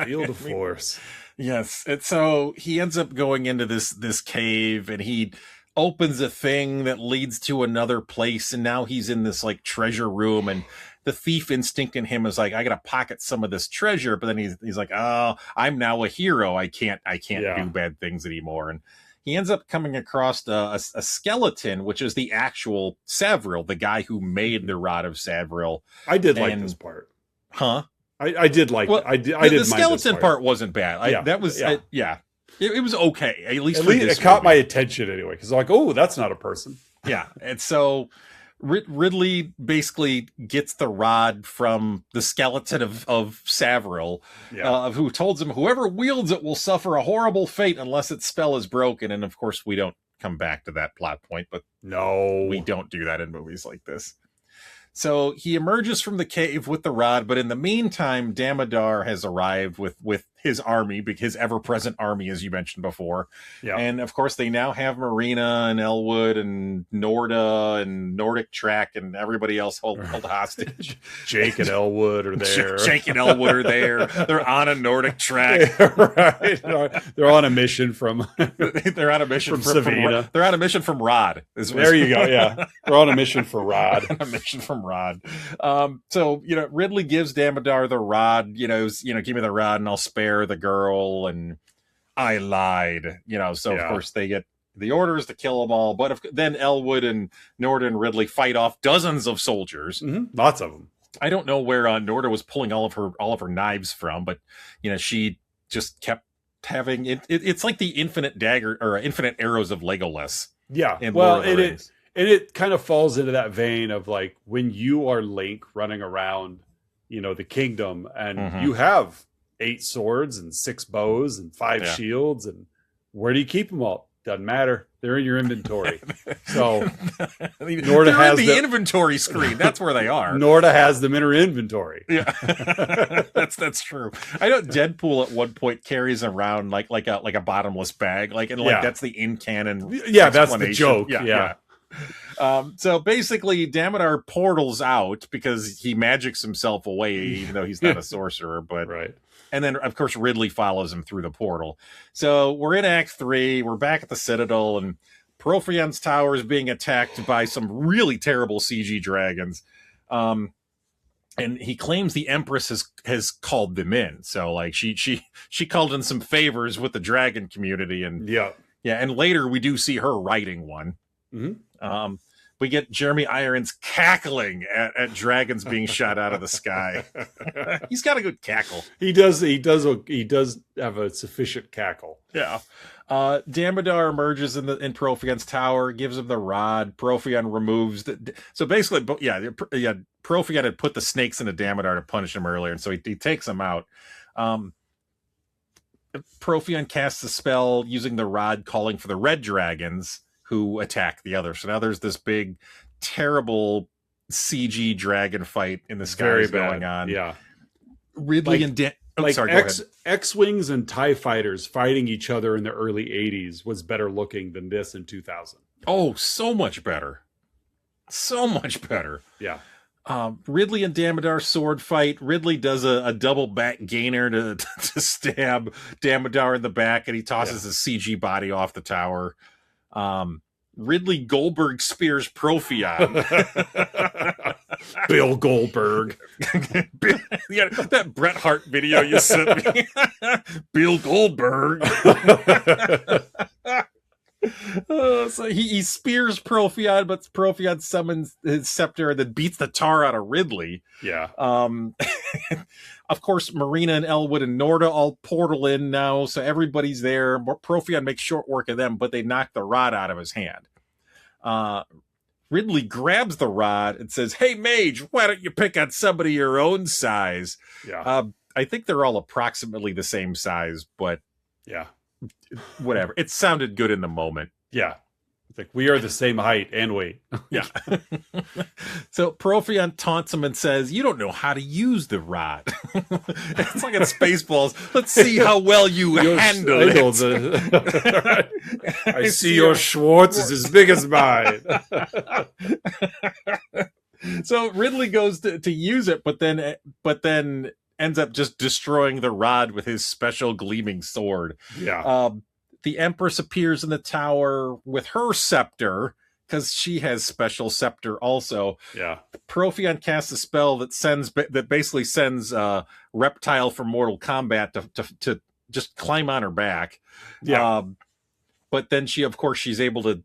Speaker 1: Field of force.
Speaker 2: Yes, and so he ends up going into this cave, and he opens a thing that leads to another place, and now he's in this treasure room, and the thief instinct in him is I gotta pocket some of this treasure, but then he's like, I'm now a hero, I can't do bad things anymore. And he ends up coming across a skeleton, which is the actual Savril, the guy who made the Rod of Savril.
Speaker 1: I did like this part.
Speaker 2: Huh?
Speaker 1: I did like it.
Speaker 2: The skeleton part wasn't bad. That was It was okay. At least
Speaker 1: it caught my attention anyway, because that's not a person.
Speaker 2: Yeah, and so Ridley basically gets the rod from the skeleton of Savril, who tells him whoever wields it will suffer a horrible fate unless its spell is broken. And of course, we don't come back to that plot point, but
Speaker 1: no,
Speaker 2: we don't do that in movies like this. So he emerges from the cave with the rod, but in the meantime, Damodar has arrived with his army, his ever-present army, as you mentioned before. Yeah. And, of course, they now have Marina and Elwood and Norda and Nordic Track and everybody else held hostage.
Speaker 1: Jake and Elwood are there.
Speaker 2: Jake and Elwood are there. They're on a Nordic Track.
Speaker 1: Right. They're on a mission from...
Speaker 2: they're on a mission from
Speaker 1: Savina.
Speaker 2: They're on a mission from Rod.
Speaker 1: There you go, yeah. They're on a mission for Rod.
Speaker 2: On a mission from Rod. So, Ridley gives Damodar the rod, give me the rod and I'll spare the girl, and I lied, so of course they get the orders to kill them all, but then Elwood and Norda and Ridley fight off dozens of soldiers.
Speaker 1: Lots of them.
Speaker 2: I don't know where Norda was pulling all of her knives from, but she just kept having it. It's like the infinite dagger or infinite arrows of Legolas.
Speaker 1: Yeah, well, it kind of falls into that vein of like when you are Link running around, the kingdom, and you have 8 swords and 6 bows and 5 shields, and where do you keep them all? Doesn't matter. They're in your inventory. So
Speaker 2: Norda has the inventory screen. That's where they are.
Speaker 1: Norda has them in her inventory.
Speaker 2: Yeah, that's true. I know Deadpool at one point carries around like a bottomless bag, that's the in canon.
Speaker 1: Yeah, that's the joke. Yeah.
Speaker 2: So basically, Damodar portals out because he magics himself away, even though he's not a sorcerer. But
Speaker 1: right.
Speaker 2: And then, of course, Ridley follows him through the portal. So we're in Act 3. We're back at the Citadel, and Profion's tower is being attacked by some really terrible CG dragons. And he claims the Empress has called them in. So, like, she called in some favors with the dragon community. And and later we do see her writing one. We get Jeremy Irons cackling at dragons being shot out of the sky. He's got a good cackle.
Speaker 1: He does have a sufficient cackle.
Speaker 2: Yeah. Damodar emerges in Profion's tower, gives him the rod. Profion removes so basically, Profion had put the snakes into Damodar to punish him earlier, and so he takes them out. Profion casts a spell using the rod, calling for the red dragons, who attack the others. So now there's this big, terrible CG dragon fight in the sky going on.
Speaker 1: Yeah.
Speaker 2: Ridley and
Speaker 1: X-Wings and TIE fighters fighting each other in the early 80s was better looking than this in 2000.
Speaker 2: Oh, so much better. So much better.
Speaker 1: Yeah.
Speaker 2: Ridley and Damodar sword fight. Ridley does a double back gainer to stab Damodar in the back, and he tosses his CG body off the tower. Ridley Goldberg spears Profion.
Speaker 1: Bill Goldberg.
Speaker 2: That Bret Hart video you sent me. Bill Goldberg. So he spears Profion, but Profion summons his scepter and then beats the tar out of Ridley.
Speaker 1: Yeah.
Speaker 2: Of course, Marina and Elwood and Norda all portal in now, so everybody's there. Profion makes short work of them, but they knock the rod out of his hand. Ridley grabs the rod and says, "Hey, mage, why don't you pick on somebody your own size?"
Speaker 1: Yeah.
Speaker 2: I think they're all approximately the same size, but
Speaker 1: yeah,
Speaker 2: whatever. It sounded good in the moment.
Speaker 1: Yeah. It's like, we are the same height and weight.
Speaker 2: Yeah. So Profion taunts him and says, "You don't know how to use the rod." It's like in Spaceballs. Let's see how well you handle it.
Speaker 1: I see your Schwartz is as big as mine.
Speaker 2: So Ridley goes to use it, but then ends up just destroying the rod with his special gleaming sword.
Speaker 1: Yeah.
Speaker 2: The Empress appears in the tower with her scepter, because she has special scepter also.
Speaker 1: Yeah.
Speaker 2: Profion casts a spell that basically sends Reptile from Mortal Kombat to just climb on her back.
Speaker 1: Yeah.
Speaker 2: But then she's able to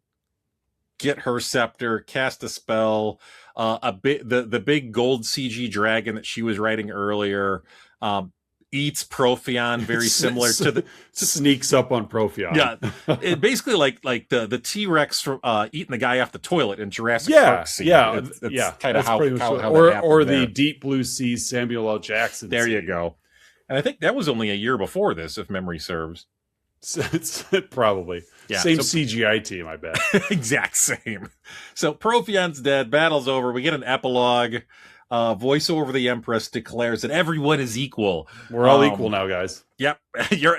Speaker 2: get her scepter, cast a spell. The big gold CG dragon that she was riding earlier eats Profion, very similar to the
Speaker 1: sneaks up on Profion.
Speaker 2: Yeah, it basically like the T-Rex from eating the guy off the toilet in Jurassic Park scene. It's kind of how
Speaker 1: or the Deep Blue Sea Samuel L. Jackson.
Speaker 2: There
Speaker 1: scene.
Speaker 2: You go. And I think that was only a year before this, if memory serves.
Speaker 1: It's probably same CGI team, I bet.
Speaker 2: Exact same. So Profion's dead. Battle's over. We get an epilogue. Voiceover of the Empress declares that everyone is equal.
Speaker 1: We're all equal now, guys.
Speaker 2: Yep. You're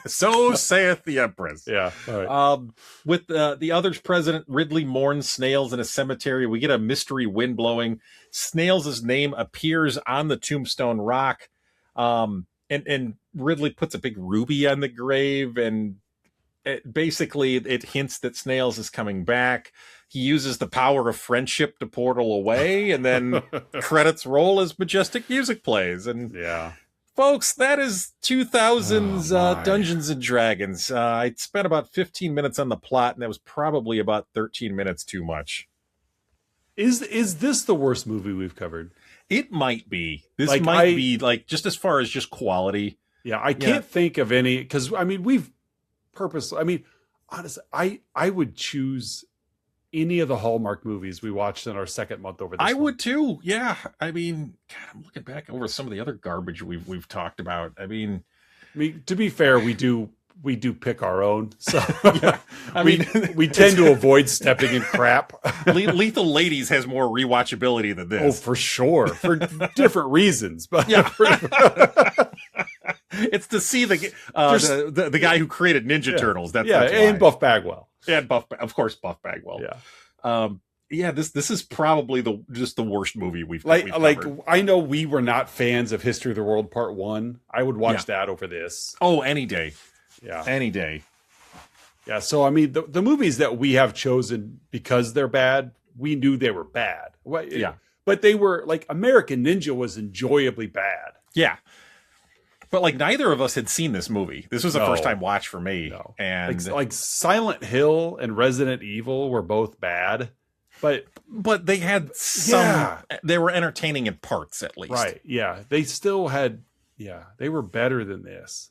Speaker 2: so saith the Empress.
Speaker 1: Yeah. All right.
Speaker 2: With the others present, Ridley mourns Snails in a cemetery. We get a mystery wind blowing. Snails' name appears on the tombstone rock. And Ridley puts a big ruby on the grave, and it hints that Snails is coming back. He uses the power of friendship to portal away, and then credits roll as majestic music plays. And folks, that is 2000's Dungeons and Dragons. I spent about 15 minutes on the plot, and that was probably about 13 minutes too much.
Speaker 1: Is this the worst movie we've covered?
Speaker 2: It might be. This might be like just as far as just quality.
Speaker 1: Yeah, I can't think of any, because I mean honestly, I would choose any of the Hallmark movies we watched in our second month over this.
Speaker 2: I would too. Yeah. I mean, God, I'm looking back over some of the other garbage we've talked about. I mean, to
Speaker 1: be fair, we do pick our own. So we tend to avoid stepping in crap.
Speaker 2: Lethal Ladies has more rewatchability than this.
Speaker 1: Oh, for sure. For different reasons. But
Speaker 2: it's to see the guy who created Ninja Turtles. That's
Speaker 1: and Buff Bagwell.
Speaker 2: And of course, Buff Bagwell.
Speaker 1: Yeah.
Speaker 2: This is probably the worst movie we've
Speaker 1: covered.
Speaker 2: Like
Speaker 1: I know we were not fans of History of the World Part 1. I would watch that over this.
Speaker 2: Oh, any day.
Speaker 1: Yeah.
Speaker 2: Any day.
Speaker 1: Yeah. So, I mean, the movies that we have chosen because they're bad, we knew they were bad. But they were like American Ninja was enjoyably bad.
Speaker 2: Yeah. But like neither of us had seen this movie. This was a first time watch for me.
Speaker 1: No.
Speaker 2: And
Speaker 1: like Silent Hill and Resident Evil were both bad. But
Speaker 2: they had some they were entertaining in parts at least.
Speaker 1: Right. Yeah. They still had they were better than this.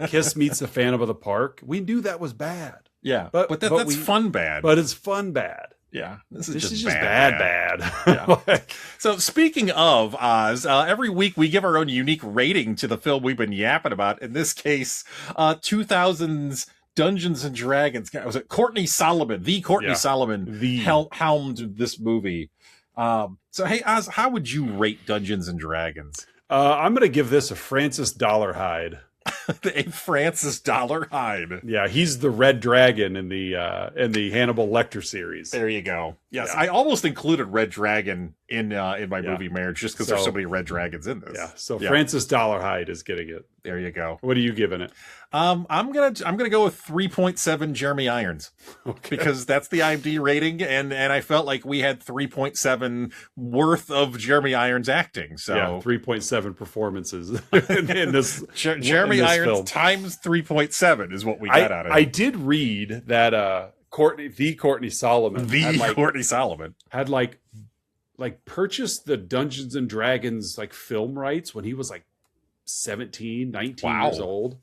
Speaker 1: Kiss Meets the Phantom of the Park. We knew that was bad.
Speaker 2: Yeah. But that's fun bad.
Speaker 1: But it's fun bad.
Speaker 2: Yeah.
Speaker 1: This is just bad.
Speaker 2: Yeah. So speaking of Oz, every week we give our own unique rating to the film we've been yapping about. In this case, 2000's Dungeons and Dragons. Was it Courtney Solomon? The Courtney Solomon helmed this movie. So hey, Oz, how would you rate Dungeons and Dragons?
Speaker 1: I'm going to give this a Francis Dollarhide.
Speaker 2: A Francis Dollarhide.
Speaker 1: Yeah, he's the Red Dragon in the Hannibal Lecter series.
Speaker 2: There you go. Yes, I almost included Red Dragon in my movie Marriage just because there's so many red dragons in this.
Speaker 1: Yeah, so Francis Dollarhide is getting it.
Speaker 2: There you go.
Speaker 1: What are you giving it?
Speaker 2: I'm gonna go with 3.7 Jeremy Irons, because that's the IMDb rating, and I felt like we had 3.7 worth of Jeremy Irons acting. So
Speaker 1: 3.7 performances in this.
Speaker 2: Jeremy Irons film. Times 3.7 is what we got out of it.
Speaker 1: I did read that Courtney Solomon had purchased the Dungeons and Dragons like film rights when he was like 17, 19 years old,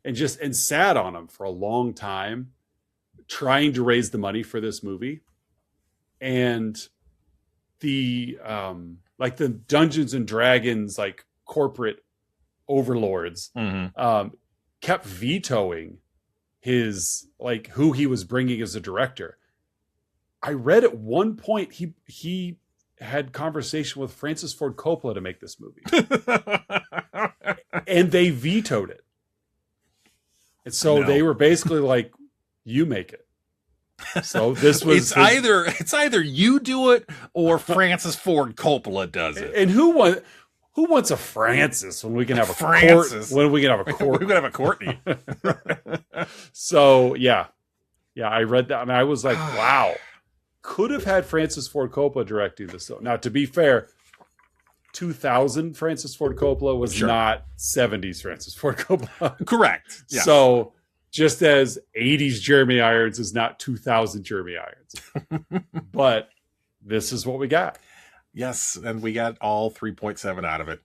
Speaker 1: and sat on them for a long time trying to raise the money for this movie. And the the Dungeons and Dragons like corporate overlords kept vetoing his who he was bringing as a director. I read at one point he had conversation with Francis Ford Coppola to make this movie. And they vetoed it. And so they were basically like, you make it. So this was
Speaker 2: it's either you do it or Francis Ford Coppola does it.
Speaker 1: And who wants a Francis when we can have a Francis? When we can have a Court?
Speaker 2: We can have a Courtney.
Speaker 1: So I read that and I was like, wow. Could have had Francis Ford Coppola directing this. Now, to be fair, 2000 Francis Ford Coppola was not 70s Francis Ford Coppola.
Speaker 2: Correct. Yeah.
Speaker 1: So just as 80s Jeremy Irons is not 2000 Jeremy Irons. But this is what we got.
Speaker 2: Yes, and we got all 3.7 out of it.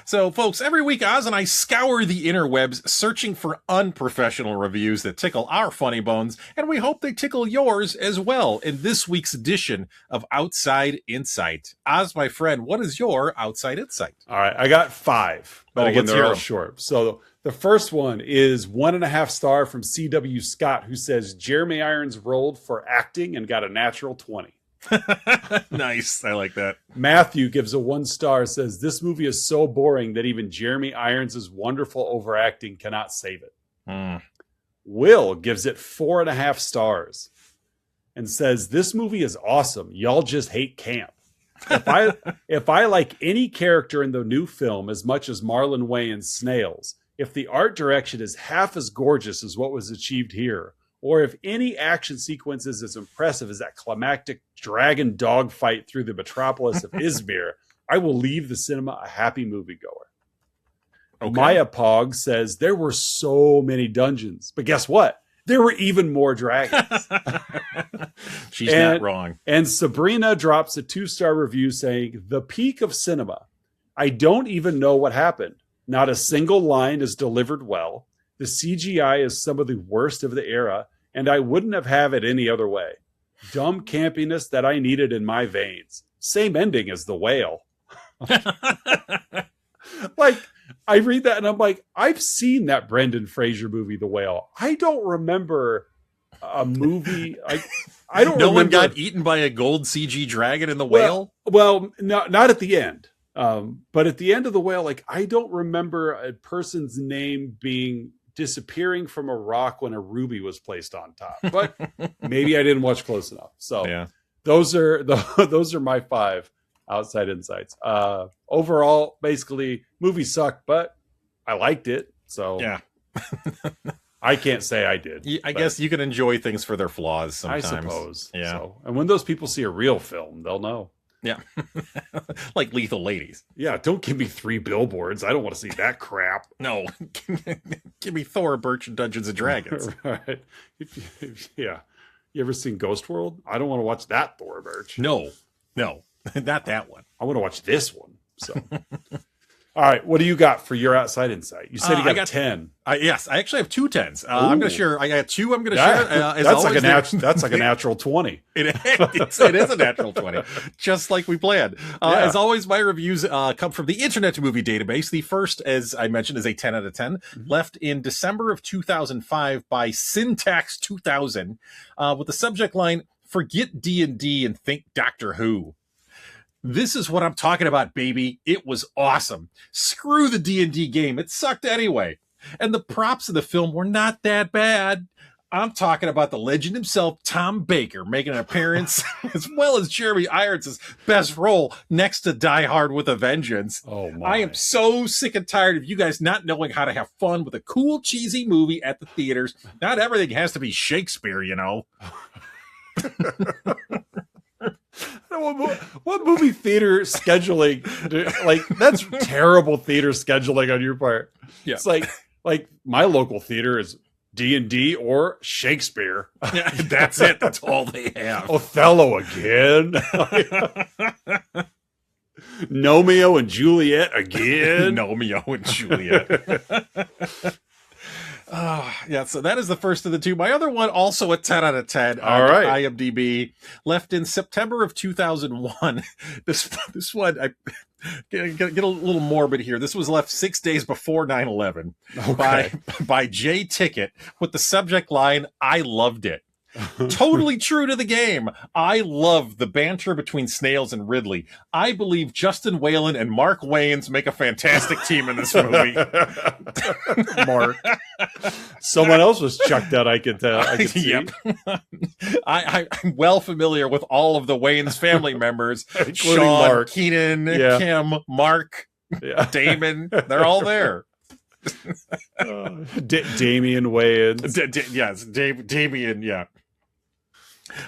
Speaker 2: So, folks, every week Oz and I scour the interwebs searching for unprofessional reviews that tickle our funny bones, and we hope they tickle yours as well in this week's edition of Outside Insight. Oz, my friend, what is your Outside Insight?
Speaker 1: All right, I got 5, but again, they're all short. So The first one is 1.5 star from C.W. Scott, who says Jeremy Irons rolled for acting and got a natural 20.
Speaker 2: Nice. I like that.
Speaker 1: Matthew gives a 1 star, says this movie is so boring that even Jeremy Irons' wonderful overacting cannot save it. Will gives it 4.5 stars and says this movie is awesome. Y'all just hate camp. If I like any character in the new film as much as Marlon Wayans' Snails, if the art direction is half as gorgeous as what was achieved here, or if any action sequence is as impressive as that climactic dragon dogfight through the metropolis of Izmer, I will leave the cinema a happy moviegoer. Okay. Maya Pog says there were so many dungeons, but guess what? There were even more dragons.
Speaker 2: She's not wrong.
Speaker 1: And Sabrina drops a 2-star review saying, the peak of cinema. I don't even know what happened. Not a single line is delivered well. The CGI is some of the worst of the era, and I wouldn't have had it any other way. Dumb campiness that I needed in my veins. Same ending as The Whale. Like, I read that and I'm like, I've seen that Brendan Fraser movie, The Whale. I don't remember a movie. I don't.
Speaker 2: No one got eaten by a gold CG dragon in The Whale.
Speaker 1: Well, not at the end. But at the end of The Whale, like, I don't remember a person's name disappearing from a rock when a ruby was placed on top. But maybe I didn't watch close enough. So yeah, those are my 5 outside insights. Overall, basically, movie sucked, but I liked it. So
Speaker 2: yeah.
Speaker 1: I can't say I did.
Speaker 2: I guess you can enjoy things for their flaws sometimes.
Speaker 1: I suppose.
Speaker 2: Yeah.
Speaker 1: So, and when those people see a real film, they'll know.
Speaker 2: Yeah. Like Lethal Ladies.
Speaker 1: Yeah, don't give me 3 billboards. I don't want to see that crap.
Speaker 2: No. Give me Thora Birch and Dungeons and Dragons.
Speaker 1: Right. Yeah. You ever seen Ghost World? I don't want to watch that Thora Birch.
Speaker 2: No. Not that one.
Speaker 1: I want to watch this one. So, all right. What do you got for your outside insight? You said you got 10.
Speaker 2: Yes, I actually have 2 10s. I'm going to share. I got 2. I'm going to share.
Speaker 1: That's like a natural 20.
Speaker 2: It is a natural 20, just like we planned. As always, my reviews come from the Internet Movie Database. The first, as I mentioned, is a 10 out of 10, left in December of 2005 by Syntax 2000, with the subject line, "Forget D&D and think Doctor Who." This is what I'm talking about, baby. It was awesome. Screw the D&D game. It sucked anyway. And the props in the film were not that bad. I'm talking about the legend himself, Tom Baker, making an appearance, as well as Jeremy Irons' best role next to Die Hard with a Vengeance.
Speaker 1: Oh my.
Speaker 2: I am so sick and tired of you guys not knowing how to have fun with a cool, cheesy movie at the theaters. Not everything has to be Shakespeare, you know.
Speaker 1: What movie theater scheduling? Like, that's terrible theater scheduling on your part.
Speaker 2: Yeah.
Speaker 1: It's like my local theater is D&D or Shakespeare.
Speaker 2: Yeah, that's it. That's all they have.
Speaker 1: Othello again. Nomeo and Juliet again.
Speaker 2: Nomeo and Juliet. Yeah, so that is the first of the 2. My other one, also a 10 out of 10 on IMDb, left in September of 2001. This one, I get a little morbid here. This was left 6 days before 9/11 by Jay Ticket with the subject line, "I loved it." Totally true to the game. I love the banter between Snails and Ridley. I believe Justin Whalin and Mark Wayans make a fantastic team in this movie.
Speaker 1: Mark. Someone else was chucked out, I could tell.
Speaker 2: Yep. I'm well familiar with all of the Wayans family members. Sean,
Speaker 1: Mark.
Speaker 2: Keenan, Kim, Mark, Damon. They're all there.
Speaker 1: Damian Wayans.
Speaker 2: Yes, Damian, yeah.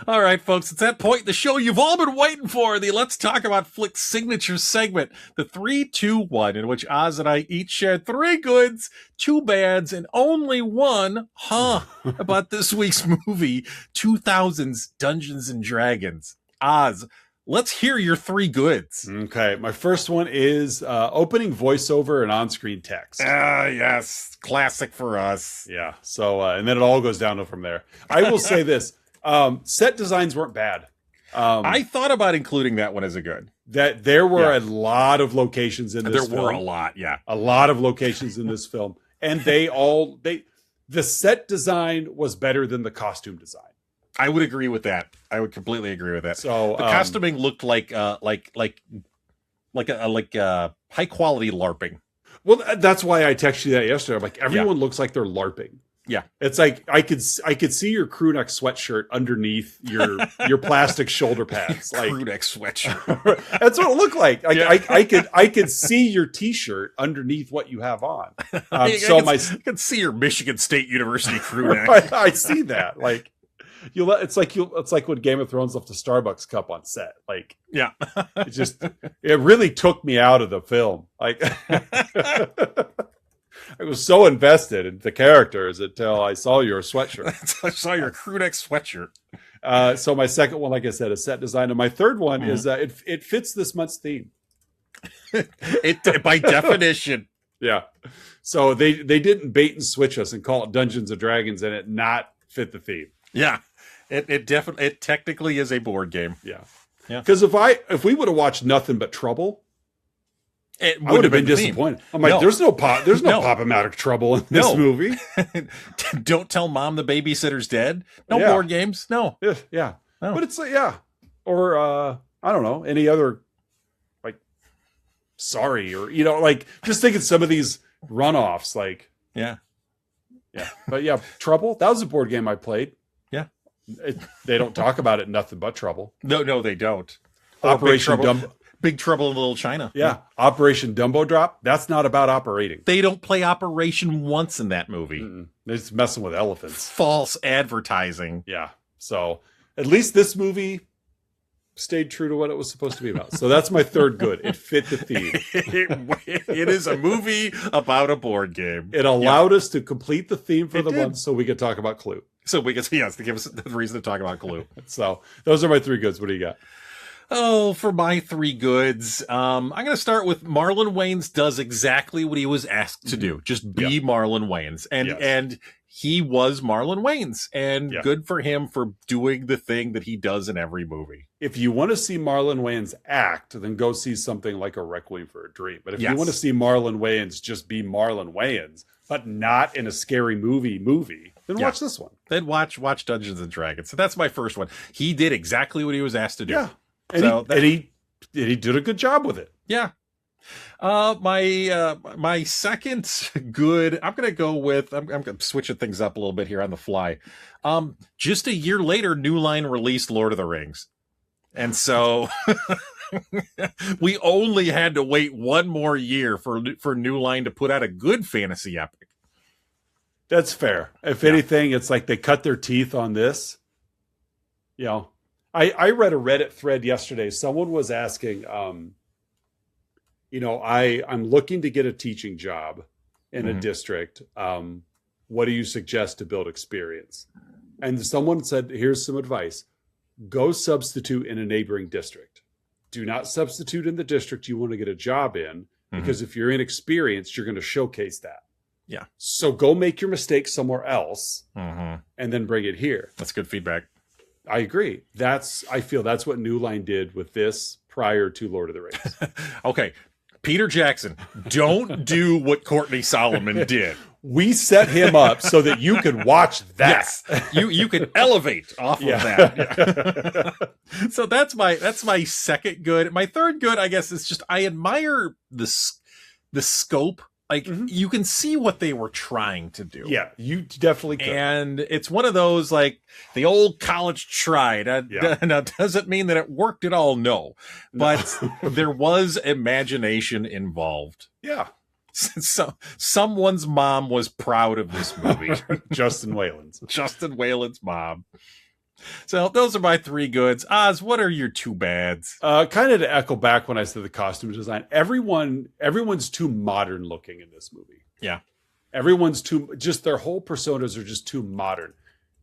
Speaker 2: All right, folks, it's that point in the show you've all been waiting for, the Let's Talk About Flicks signature segment, the 3, 2, 1, in which Oz and I each shared 3 goods, 2 bads, and only 1 about this week's movie, 2000's Dungeons and Dragons. Oz, let's hear your 3 goods.
Speaker 1: Okay, my first one is opening voiceover and on-screen text.
Speaker 2: Yes, classic for us.
Speaker 1: Yeah, so, and then it all goes downhill from there. I will say this. Set designs weren't bad.
Speaker 2: I thought about including that one as a good.
Speaker 1: That there were a lot of locations in this film.
Speaker 2: There were a lot, yeah.
Speaker 1: A lot of locations in this film. And the set design was better than the costume design.
Speaker 2: I would agree with that. I would completely agree with that.
Speaker 1: So
Speaker 2: the costuming looked like high quality LARPing.
Speaker 1: Well, that's why I texted you that yesterday. I'm like, everyone looks like they're LARPing. Yeah, it's like I could see your crew neck sweatshirt underneath your plastic shoulder pads. Like
Speaker 2: crew neck sweatshirt.
Speaker 1: That's what it looked like. I could see your T-shirt underneath what you have on.
Speaker 2: I can see your Michigan State University crew neck.
Speaker 1: I see that. Like it's like when Game of Thrones left the Starbucks cup on set. Like it really took me out of the film. Like. I was so invested in the characters until I saw your sweatshirt.
Speaker 2: I saw your crew neck sweatshirt.
Speaker 1: So my second one, like I said, is set design. And my third one is it fits this month's theme.
Speaker 2: It by definition.
Speaker 1: Yeah. So they didn't bait and switch us and call it Dungeons and Dragons and it not fit the theme.
Speaker 2: Yeah. It technically is a board game.
Speaker 1: Yeah. Yeah. Because if we would have watched nothing but Trouble, I would have been disappointed. I'm like, there's no problematic trouble in this movie.
Speaker 2: Don't tell mom the babysitter's dead. No board games. No.
Speaker 1: Yeah. No. But it's like, or I don't know, any other like sorry or like just thinking some of these runoffs like yeah. But Trouble, that was a board game I played. Yeah. They don't talk about it in Nothing But Trouble.
Speaker 2: No, they don't.
Speaker 1: Operation Dumbo.
Speaker 2: Big Trouble in Little China.
Speaker 1: Yeah. Operation Dumbo Drop. That's not about operating.
Speaker 2: They don't play Operation once in that movie.
Speaker 1: They're just messing with elephants.
Speaker 2: False advertising.
Speaker 1: Yeah. So at least this movie stayed true to what it was supposed to be about. So that's my third good. It fit the theme.
Speaker 2: It is a movie about a board game.
Speaker 1: It allowed us to complete the theme for the month so we could talk about Clue.
Speaker 2: So we could, to give us the reason to talk about Clue.
Speaker 1: So those are my three goods. What do you got?
Speaker 2: Oh, for my three goods, I'm going to start with Marlon Wayans does exactly what he was asked to do. Just be Marlon Wayans. And he was Marlon Wayans. And good for him for doing the thing that he does in every movie.
Speaker 1: If you want to see Marlon Wayans act, then go see something like A Requiem for a Dream. But if you want to see Marlon Wayans just be Marlon Wayans, but not in a scary movie, then watch this one.
Speaker 2: Then watch Dungeons and Dragons. So that's my first one. He did exactly what he was asked to do.
Speaker 1: Yeah. And he did a good job with it.
Speaker 2: Yeah. My second good, I'm going to go with, I'm switching things up a little bit here on the fly. Just a year later, New Line released Lord of the Rings. And so we only had to wait one more year for New Line to put out a good fantasy epic.
Speaker 1: That's fair. If anything, it's like they cut their teeth on this. I read a Reddit thread yesterday. Someone was asking, I'm looking to get a teaching job in a district. What do you suggest to build experience? And someone said, here's some advice. Go substitute in a neighboring district. Do not substitute in the district you want to get a job in, because if you're inexperienced, you're going to showcase that.
Speaker 2: Yeah.
Speaker 1: So go make your mistake somewhere else and then bring it here.
Speaker 2: That's good feedback.
Speaker 1: I agree. I feel that's what New Line did with this prior to Lord of the Rings.
Speaker 2: Okay. Peter Jackson, don't do what Courtney Solomon did.
Speaker 1: We set him up so that you could watch that.
Speaker 2: Yes. You can elevate off of that. Yeah. So that's my second good. My third good, I guess, is just I admire the scope. Like, you can see what they were trying to do.
Speaker 1: Yeah, you definitely could.
Speaker 2: And it's one of those, like, the old college tried. Now, doesn't mean that it worked at all, no. But there was imagination involved.
Speaker 1: Yeah.
Speaker 2: So someone's mom was proud of this movie.
Speaker 1: Justin
Speaker 2: Whalen's mom. So those are my three goods. Oz, what are your two bads?
Speaker 1: Kind of to echo back when I said the costume design. Everyone's too modern looking in this movie.
Speaker 2: Yeah.
Speaker 1: Everyone's just their whole personas are just too modern.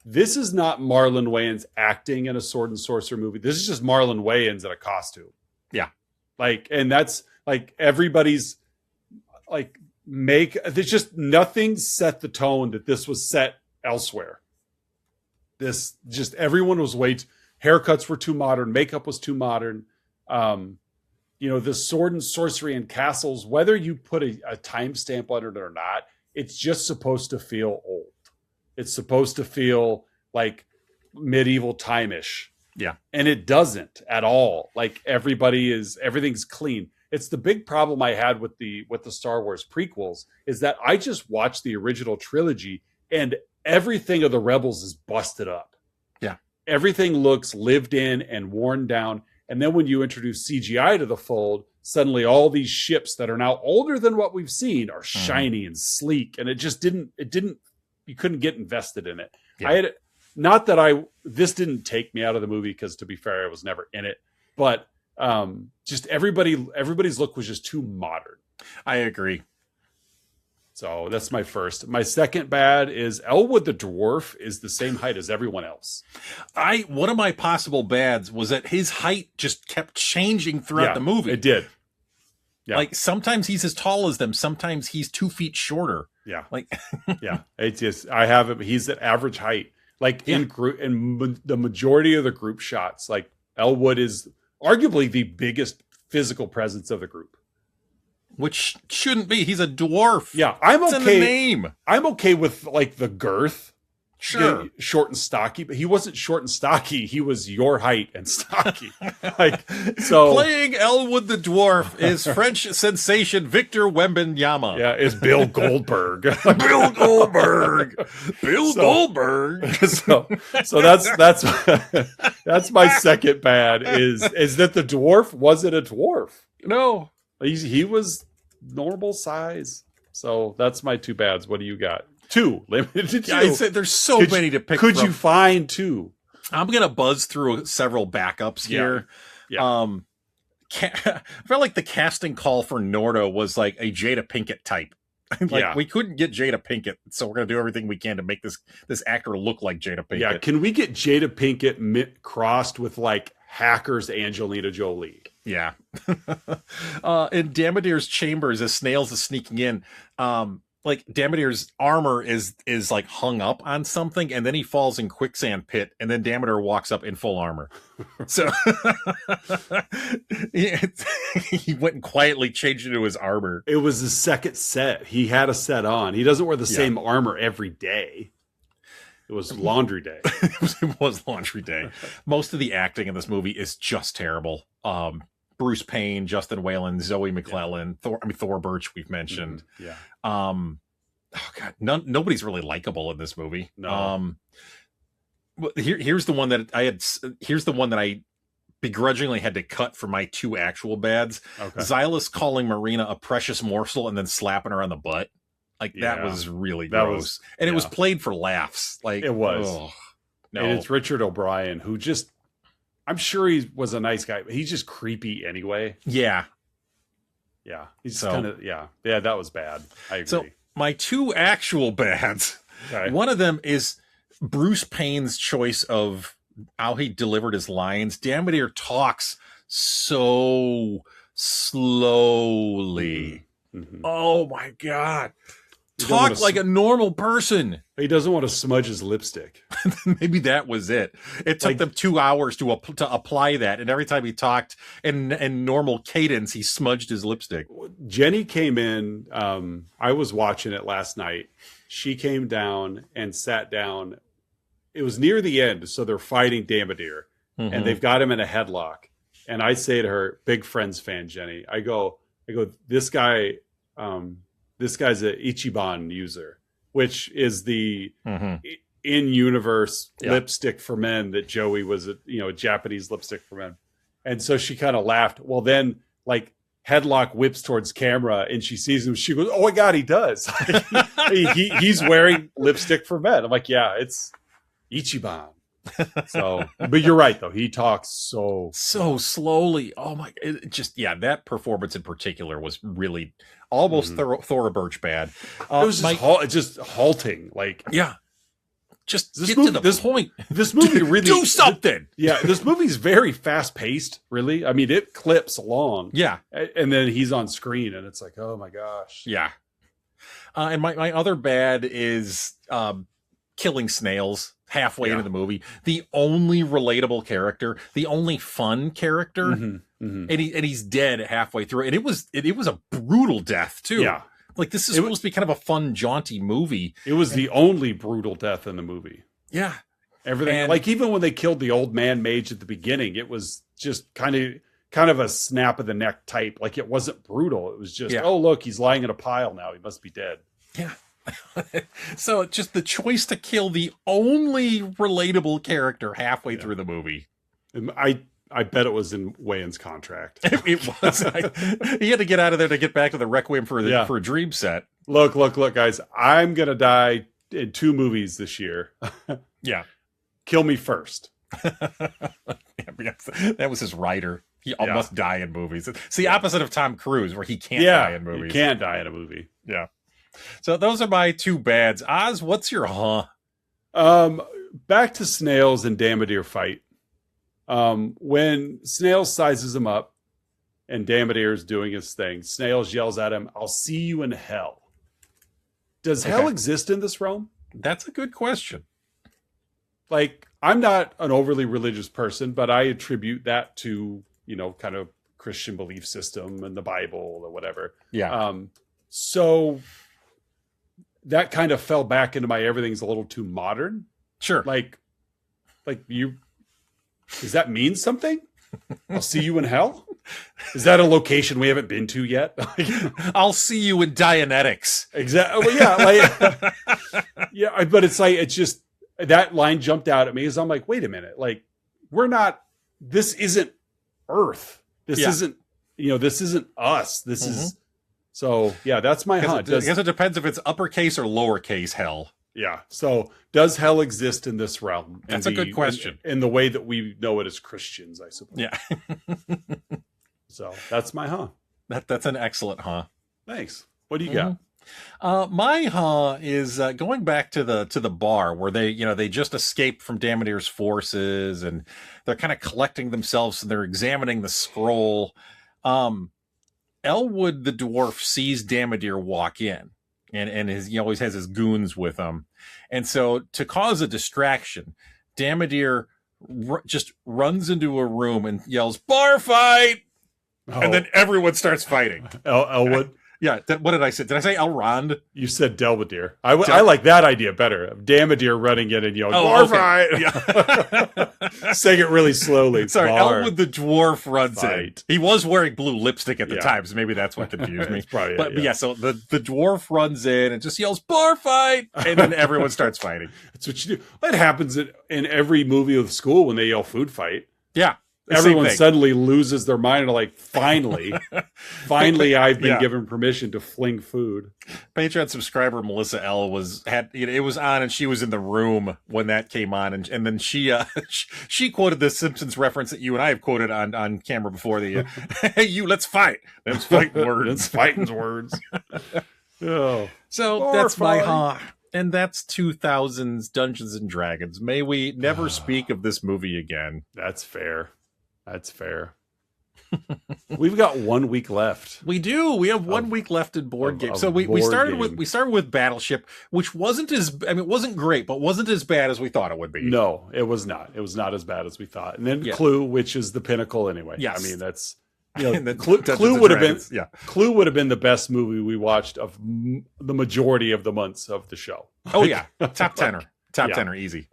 Speaker 1: This is not Marlon Wayans acting in a sword and sorcerer movie. This is just Marlon Wayans in a costume.
Speaker 2: Yeah.
Speaker 1: And that's like everybody's like there's just nothing set the tone that this was set elsewhere. This just everyone was haircuts were too modern, makeup was too modern. The sword and sorcery and castles, whether you put a timestamp on it or not, it's just supposed to feel old. It's supposed to feel like medieval time-ish.
Speaker 2: Yeah.
Speaker 1: And it doesn't at all. Like everything's clean. It's the big problem I had with the Star Wars prequels is that I just watched the original trilogy and everything of the Rebels is busted up.
Speaker 2: Yeah.
Speaker 1: Everything looks lived in and worn down. And then when you introduce CGI to the fold, suddenly all these ships that are now older than what we've seen are shiny and sleek. And it didn't, you couldn't get invested in it. Yeah. This didn't take me out of the movie because, to be fair, I was never in it, but just everybody's look was just too modern.
Speaker 2: I agree.
Speaker 1: So that's my first. My second bad is Elwood the dwarf is the same height as everyone else.
Speaker 2: One of my possible bads was that his height just kept changing throughout the movie.
Speaker 1: It did. Yeah.
Speaker 2: Like sometimes he's as tall as them, sometimes he's 2 feet shorter.
Speaker 1: Yeah.
Speaker 2: Like
Speaker 1: yeah. It's just I have him. He's at average height. Like in the majority of the group shots, like Elwood is arguably the biggest physical presence of the group.
Speaker 2: Which shouldn't be. He's a dwarf.
Speaker 1: Yeah, I'm okay.
Speaker 2: It's in the name.
Speaker 1: I'm okay with like the girth.
Speaker 2: Sure.
Speaker 1: Short and stocky, but he wasn't short and stocky. He was your height and stocky. So
Speaker 2: playing Elwood the dwarf is French sensation Victor Wembanyama.
Speaker 1: Yeah, is Bill Goldberg.
Speaker 2: Bill Goldberg. Goldberg.
Speaker 1: So that's my second bad is that the dwarf wasn't a dwarf.
Speaker 2: No.
Speaker 1: He was normal size. So that's my two bads. What do you got? Two, limited to two.
Speaker 2: Yeah, I said there's so many to pick from.
Speaker 1: Could you find two?
Speaker 2: I'm going to buzz through several backups here.
Speaker 1: Yeah.
Speaker 2: I felt like the casting call for Nordo was like a Jada Pinkett type. We couldn't get Jada Pinkett, so we're going to do everything we can to make this actor look like Jada Pinkett.
Speaker 1: Yeah, can we get Jada Pinkett crossed with like Hackers Angelina Jolie?
Speaker 2: Yeah. In Damadir's chambers, as Snails is sneaking in, like Damadir's armor is like hung up on something, and then he falls in quicksand pit, and then Damadir walks up in full armor. So he went and quietly changed into his armor.
Speaker 1: It was the second set. He had a set on. He doesn't wear the same armor every day. It was laundry day.
Speaker 2: It was laundry day. Most of the acting in this movie is just terrible. Bruce Payne, Justin Whalin, Zoe McClellan, Thora Birch, we've mentioned.
Speaker 1: Mm-hmm. Yeah.
Speaker 2: Oh God, nobody's really likable in this movie.
Speaker 1: No.
Speaker 2: Here's the one that I begrudgingly had to cut for my two actual bads. Okay. Xylus calling Marina a precious morsel and then slapping her on the butt. That was really gross. It was played for laughs. Like
Speaker 1: it was.
Speaker 2: Oh, no.
Speaker 1: And it's Richard O'Brien who just, I'm sure he was a nice guy, but he's just creepy anyway.
Speaker 2: Yeah.
Speaker 1: Yeah. He's kind of, yeah, that was bad. I agree.
Speaker 2: So my two actual bads, one of them is Bruce Payne's choice of how he delivered his lines. Damadir talks so slowly. Mm-hmm. Oh my God. Talk like a normal person.
Speaker 1: He doesn't want to smudge his lipstick.
Speaker 2: Maybe that was it. It took them 2 hours to apply that, and every time he talked in normal cadence, he smudged his lipstick.
Speaker 1: Jenny came in. I was watching it last night. She came down and sat down. It was near the end, so they're fighting Damadir, and they've got him in a headlock. And I say to her, big Friends fan, Jenny, I go, this guy's a Ichiban user, which is the in-universe lipstick for men that Joey was, a Japanese lipstick for men. And so she kind of laughed. Well, then like headlock whips towards camera and she sees him. She goes, oh my God, he does. He's wearing lipstick for men. I'm like, yeah, it's Ichiban. So, but you're right though. He talks so
Speaker 2: slowly. Oh my! That performance in particular was really almost Thora Birch bad.
Speaker 1: It was just halting. Like,
Speaker 2: just get to the point.
Speaker 1: This movie really
Speaker 2: do something.
Speaker 1: This movie's very fast paced. Really, I mean, it clips along.
Speaker 2: Yeah,
Speaker 1: and then he's on screen, and it's like, oh my gosh.
Speaker 2: Yeah. And my other bad is killing Snails halfway into the movie. The only relatable character, the only fun character, and he's dead halfway through. And it was a brutal death too.
Speaker 1: Yeah.
Speaker 2: Like, this is supposed to be kind of a fun, jaunty movie.
Speaker 1: It was the only brutal death in the movie.
Speaker 2: Yeah.
Speaker 1: Everything, like even when they killed the old man mage at the beginning, it was just kind of a snap of the neck type. Like, it wasn't brutal. It was just, oh, look, he's lying in a pile now. He must be dead.
Speaker 2: Yeah. So just the choice to kill the only relatable character halfway through the movie.
Speaker 1: I bet it was in Wayans' contract.
Speaker 2: It was. He had to get out of there to get back to the Requiem for a Dream set.
Speaker 1: Look, guys. I'm going to die in 2 movies this year.
Speaker 2: Yeah.
Speaker 1: Kill me first.
Speaker 2: That was his writer. He must die in movies. It's the opposite of Tom Cruise, where he can't die in movies.
Speaker 1: He can't die in a movie.
Speaker 2: Yeah. So those are my 2 bads. Oz, what's your
Speaker 1: Back to Snails and Damodar fight. When Snails sizes him up and Damodar is doing his thing, Snails yells at him, "I'll see you in hell." Does hell exist in this realm?
Speaker 2: That's a good question.
Speaker 1: Like, I'm not an overly religious person, but I attribute that to, kind of Christian belief system and the Bible or whatever.
Speaker 2: Yeah.
Speaker 1: So that kind of fell back into my everything's a little too modern.
Speaker 2: Sure.
Speaker 1: Like does that mean something? I'll see you in hell? Is that a location we haven't been to yet?
Speaker 2: I'll see you in Dianetics.
Speaker 1: Exactly. Well, yeah, but it's like, it's just, that line jumped out at me as I'm like, wait a minute, like, this isn't Earth. This isn't, this isn't us. This is, so yeah, that's my hunt.
Speaker 2: I guess it depends if it's uppercase or lowercase hell.
Speaker 1: Yeah. So does hell exist in this realm?
Speaker 2: That's a good question.
Speaker 1: In the way that we know it as Christians, I suppose.
Speaker 2: Yeah.
Speaker 1: So that's my
Speaker 2: That's an excellent
Speaker 1: Thanks. What do you got?
Speaker 2: My is going back to the bar where they just escaped from Damodar's forces and they're kind of collecting themselves and they're examining the scroll. Elwood the dwarf sees Damodar walk in and he always has his goons with him. And so to cause a distraction, Damodar just runs into a room and yells, "Bar fight!" Oh. And then everyone starts fighting.
Speaker 1: Elwood?
Speaker 2: Yeah, what did I say? Did I say Elrond?
Speaker 1: You said Delvedere. I like that idea better. Damodar running in and yelling, "Bar fight!" Yeah. Saying it really slowly.
Speaker 2: Sorry, Elwood the dwarf runs in. He was wearing blue lipstick at the time, so maybe that's what confused me. But yeah, so the dwarf runs in and just yells, "Bar fight!" And then everyone starts fighting.
Speaker 1: That's what you do. That happens in every movie of the school when they yell "food fight."
Speaker 2: Yeah.
Speaker 1: Everyone suddenly loses their mind and like, finally, I've been given permission to fling food.
Speaker 2: Patreon subscriber Melissa L it was on and she was in the room when that came on and then she quoted the Simpsons reference that you and I have quoted on camera before hey, let's fight. That's fighting words.
Speaker 1: That's fighting words. Oh.
Speaker 2: So that's my and that's 2000's Dungeons and Dragons. May we never speak of this movie again.
Speaker 1: That's fair. We've got 1 week left.
Speaker 2: We do. We have 1 week left in board games. So we started with Battleship, which wasn't it wasn't great, but wasn't as bad as we thought it would be.
Speaker 1: No, it was not. It was not as bad as we thought. And then Clue, which is the pinnacle anyway.
Speaker 2: Yes.
Speaker 1: I mean, that's Clue would have been Clue would have been the best movie we watched of the majority of the months of the show.
Speaker 2: Oh yeah, top tenner, tenner, easy.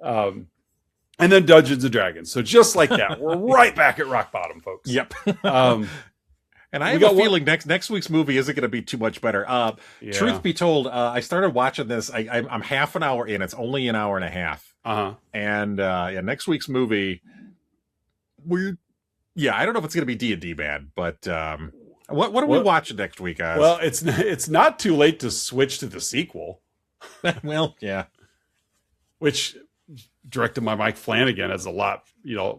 Speaker 1: And then Dungeons and Dragons. So just like that, we're right back at rock bottom, folks.
Speaker 2: Yep. And I have a feeling next week's movie isn't going to be too much better. Truth be told, I started watching this. I'm half an hour in. It's only an hour and a half. And next week's movie, I don't know if it's going to be D&D bad, but what are we watching next week, guys?
Speaker 1: Well, it's not too late to switch to the sequel.
Speaker 2: Well, yeah.
Speaker 1: Which, directed by Mike Flanagan, has a lot,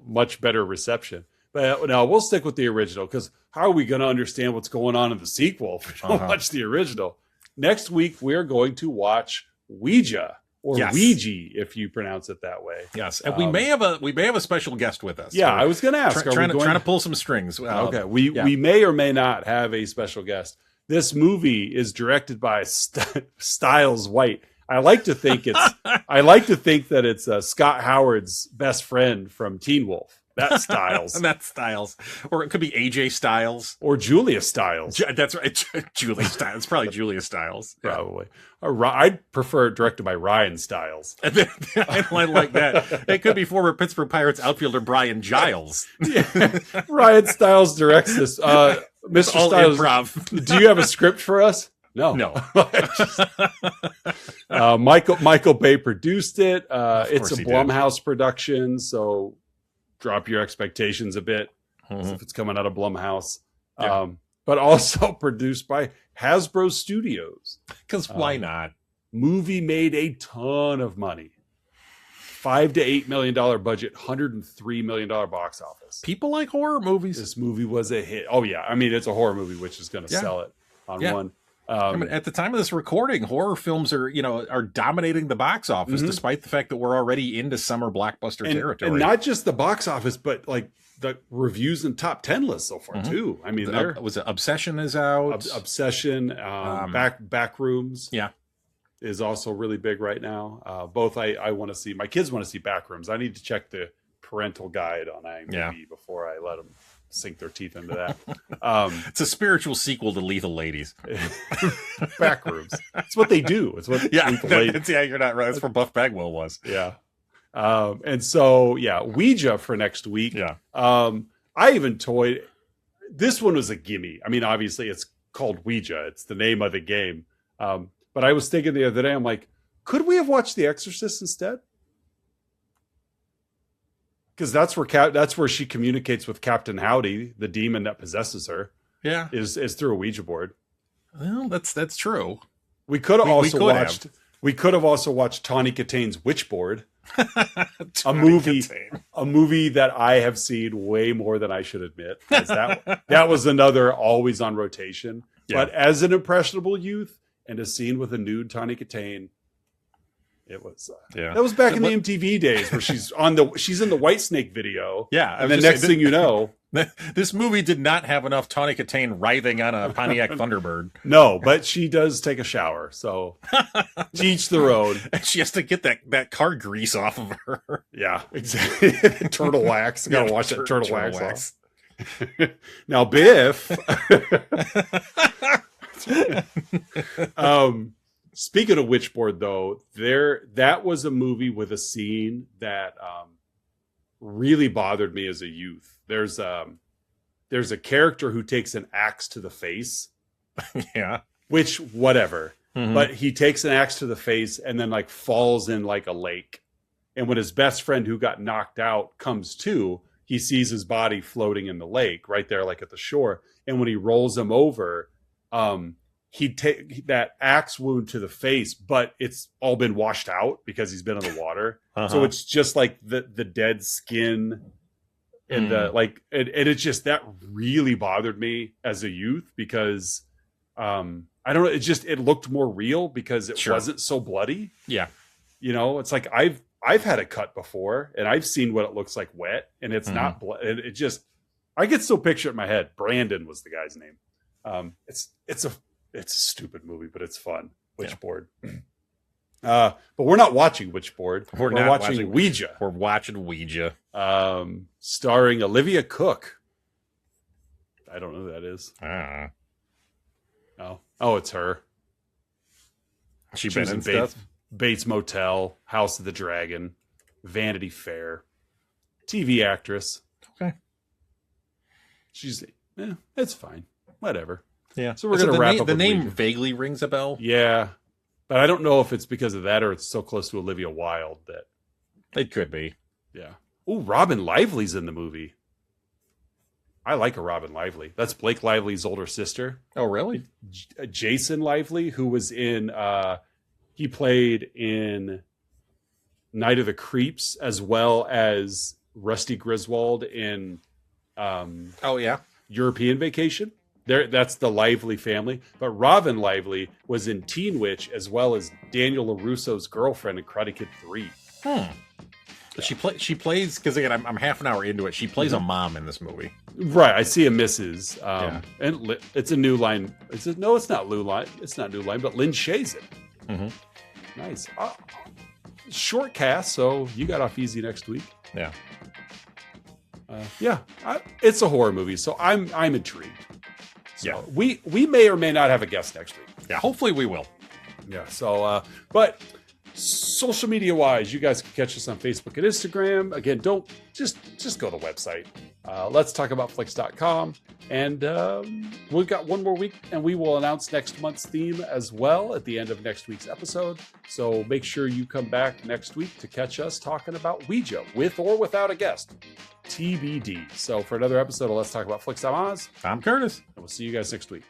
Speaker 1: much better reception. But no, we'll stick with the original, because how are we going to understand what's going on in the sequel if we don't watch the original? Next week, we're going to watch Ouija, or Ouija, if you pronounce it that way.
Speaker 2: Yes, and we may have a special guest with us.
Speaker 1: Yeah, I was going to ask.
Speaker 2: Trying to pull some strings.
Speaker 1: Okay, we may or may not have a special guest. This movie is directed by Styles White. I like to think that it's Scott Howard's best friend from Teen Wolf. That Styles.
Speaker 2: That's Styles. Or it could be AJ Styles.
Speaker 1: Or Julia Styles.
Speaker 2: That's right. Julia Styles. It's probably Julia Styles.
Speaker 1: Probably. I'd prefer it directed by Ryan Styles.
Speaker 2: I like that. It could be former Pittsburgh Pirates outfielder Brian Giles.
Speaker 1: Yeah. Ryan Styles directs this. Mr.
Speaker 2: All
Speaker 1: Styles,
Speaker 2: improv.
Speaker 1: Do you have a script for us? No. Michael Bay produced it. It's a Blumhouse production, so drop your expectations a bit if it's coming out of Blumhouse.
Speaker 2: Yeah.
Speaker 1: But also produced by Hasbro Studios.
Speaker 2: Because why not?
Speaker 1: Movie made a ton of money. $5 to $8 million budget, $103 million box office.
Speaker 2: People like horror movies.
Speaker 1: This movie was a hit. Oh yeah, I mean it's a horror movie, which is going to sell it on one.
Speaker 2: I mean, at the time of this recording, horror films are dominating the box office, despite the fact that we're already into summer blockbuster territory.
Speaker 1: And not just the box office, but like the reviews and top 10 lists so far too. I mean,
Speaker 2: was it Obsession is out?
Speaker 1: Obsession, Backrooms, is also really big right now. Both I want to see. My kids want to see Backrooms. I need to check the parental guide on IMDb before I let them sink their teeth into that.
Speaker 2: It's a spiritual sequel to Lethal Ladies.
Speaker 1: Backrooms. It's what they do. It's what Lethal Ladies.
Speaker 2: You're not right. That's where Buff Bagwell was.
Speaker 1: Yeah. And so, Ouija for next week.
Speaker 2: Yeah.
Speaker 1: I even toyed. This one was a gimme. I mean, obviously it's called Ouija. It's the name of the game. But I was thinking the other day, I'm like, could we have watched The Exorcist instead? Because that's where she communicates with Captain Howdy, the demon that possesses her.
Speaker 2: Yeah,
Speaker 1: is through a Ouija board.
Speaker 2: Well, that's true.
Speaker 1: We could have also watched Tawny Kitane's Witchboard, a movie that I have seen way more than I should admit. That was another always on rotation. Yeah. But as an impressionable youth and a scene with a nude Tawny Kitane. It was that was back in the MTV days where she's in the Whitesnake video.
Speaker 2: Yeah,
Speaker 1: and the next thing you know,
Speaker 2: this movie did not have enough Tawny Kitane writhing on a Pontiac Thunderbird.
Speaker 1: No, but she does take a shower, so to each their own.
Speaker 2: And she has to get that car grease off of her.
Speaker 1: Yeah, exactly. Turtle wax. Gotta wash that turtle wax off. Now, Biff. Speaking of Witchboard, though, that was a movie with a scene that really bothered me as a youth. There's a character who takes an axe to the face.
Speaker 2: Yeah.
Speaker 1: Which, whatever. Mm-hmm. But he takes an axe to the face and then like falls in like a lake. And when his best friend who got knocked out comes to, he sees his body floating in the lake right there, like at the shore. And when he rolls him over, he'd take that axe wound to the face, but it's all been washed out because he's been in the water. Uh-huh. So it's just like the dead skin and it's just, that really bothered me as a youth because, I don't know. It looked more real because it wasn't so bloody.
Speaker 2: Yeah.
Speaker 1: You know, it's like I've had a cut before and I've seen what it looks like wet and it's not blood. It just, I could still picture it in my head. Brandon was the guy's name. It's a stupid movie, but it's fun. Witchboard. Yeah. But we're not watching Witchboard. We're watching Ouija.
Speaker 2: We're watching Ouija.
Speaker 1: Starring Olivia Cook. I don't know who that is. Oh, it's her.
Speaker 2: She was in
Speaker 1: Bates Motel, House of the Dragon, Vanity Fair. TV actress.
Speaker 2: Okay.
Speaker 1: It's fine. Whatever.
Speaker 2: Yeah.
Speaker 1: So we're going to wrap up.
Speaker 2: The name vaguely rings a bell.
Speaker 1: Yeah. But I don't know if it's because of that or it's so close to Olivia Wilde that.
Speaker 2: It could be.
Speaker 1: Yeah. Oh, Robin Lively's in the movie. I like a Robin Lively. That's Blake Lively's older sister.
Speaker 2: Oh, really?
Speaker 1: Jason Lively, who was in, he played in Night of the Creeps as well as Rusty Griswold in European Vacation. That's the Lively family. But Robin Lively was in Teen Witch as well as Daniel LaRusso's girlfriend in Karate Kid 3.
Speaker 2: Yeah. She plays, because again, I'm half an hour into it. She plays a mom in this movie.
Speaker 1: Right. I see a Mrs. And it's a new line. No, it's not New Line. It's not New Line, but Lynn Shay's it. Nice. Short cast, so you got off easy next week.
Speaker 2: Yeah.
Speaker 1: It's a horror movie, so I'm intrigued. So
Speaker 2: yeah.
Speaker 1: We may or may not have a guest next week.
Speaker 2: Yeah, hopefully we will.
Speaker 1: Yeah. So, but social media wise, you guys can catch us on Facebook and Instagram. Again, don't just go to the website. Let's talk about flicks.com. And we've got one more week, and we will announce next month's theme as well at the end of next week's episode. So make sure you come back next week to catch us talking about Ouija with or without a guest. TBD. So for another episode of Let's Talk About Flicks, I'm Oz.
Speaker 2: I'm Curtis.
Speaker 1: And we'll see you guys next week.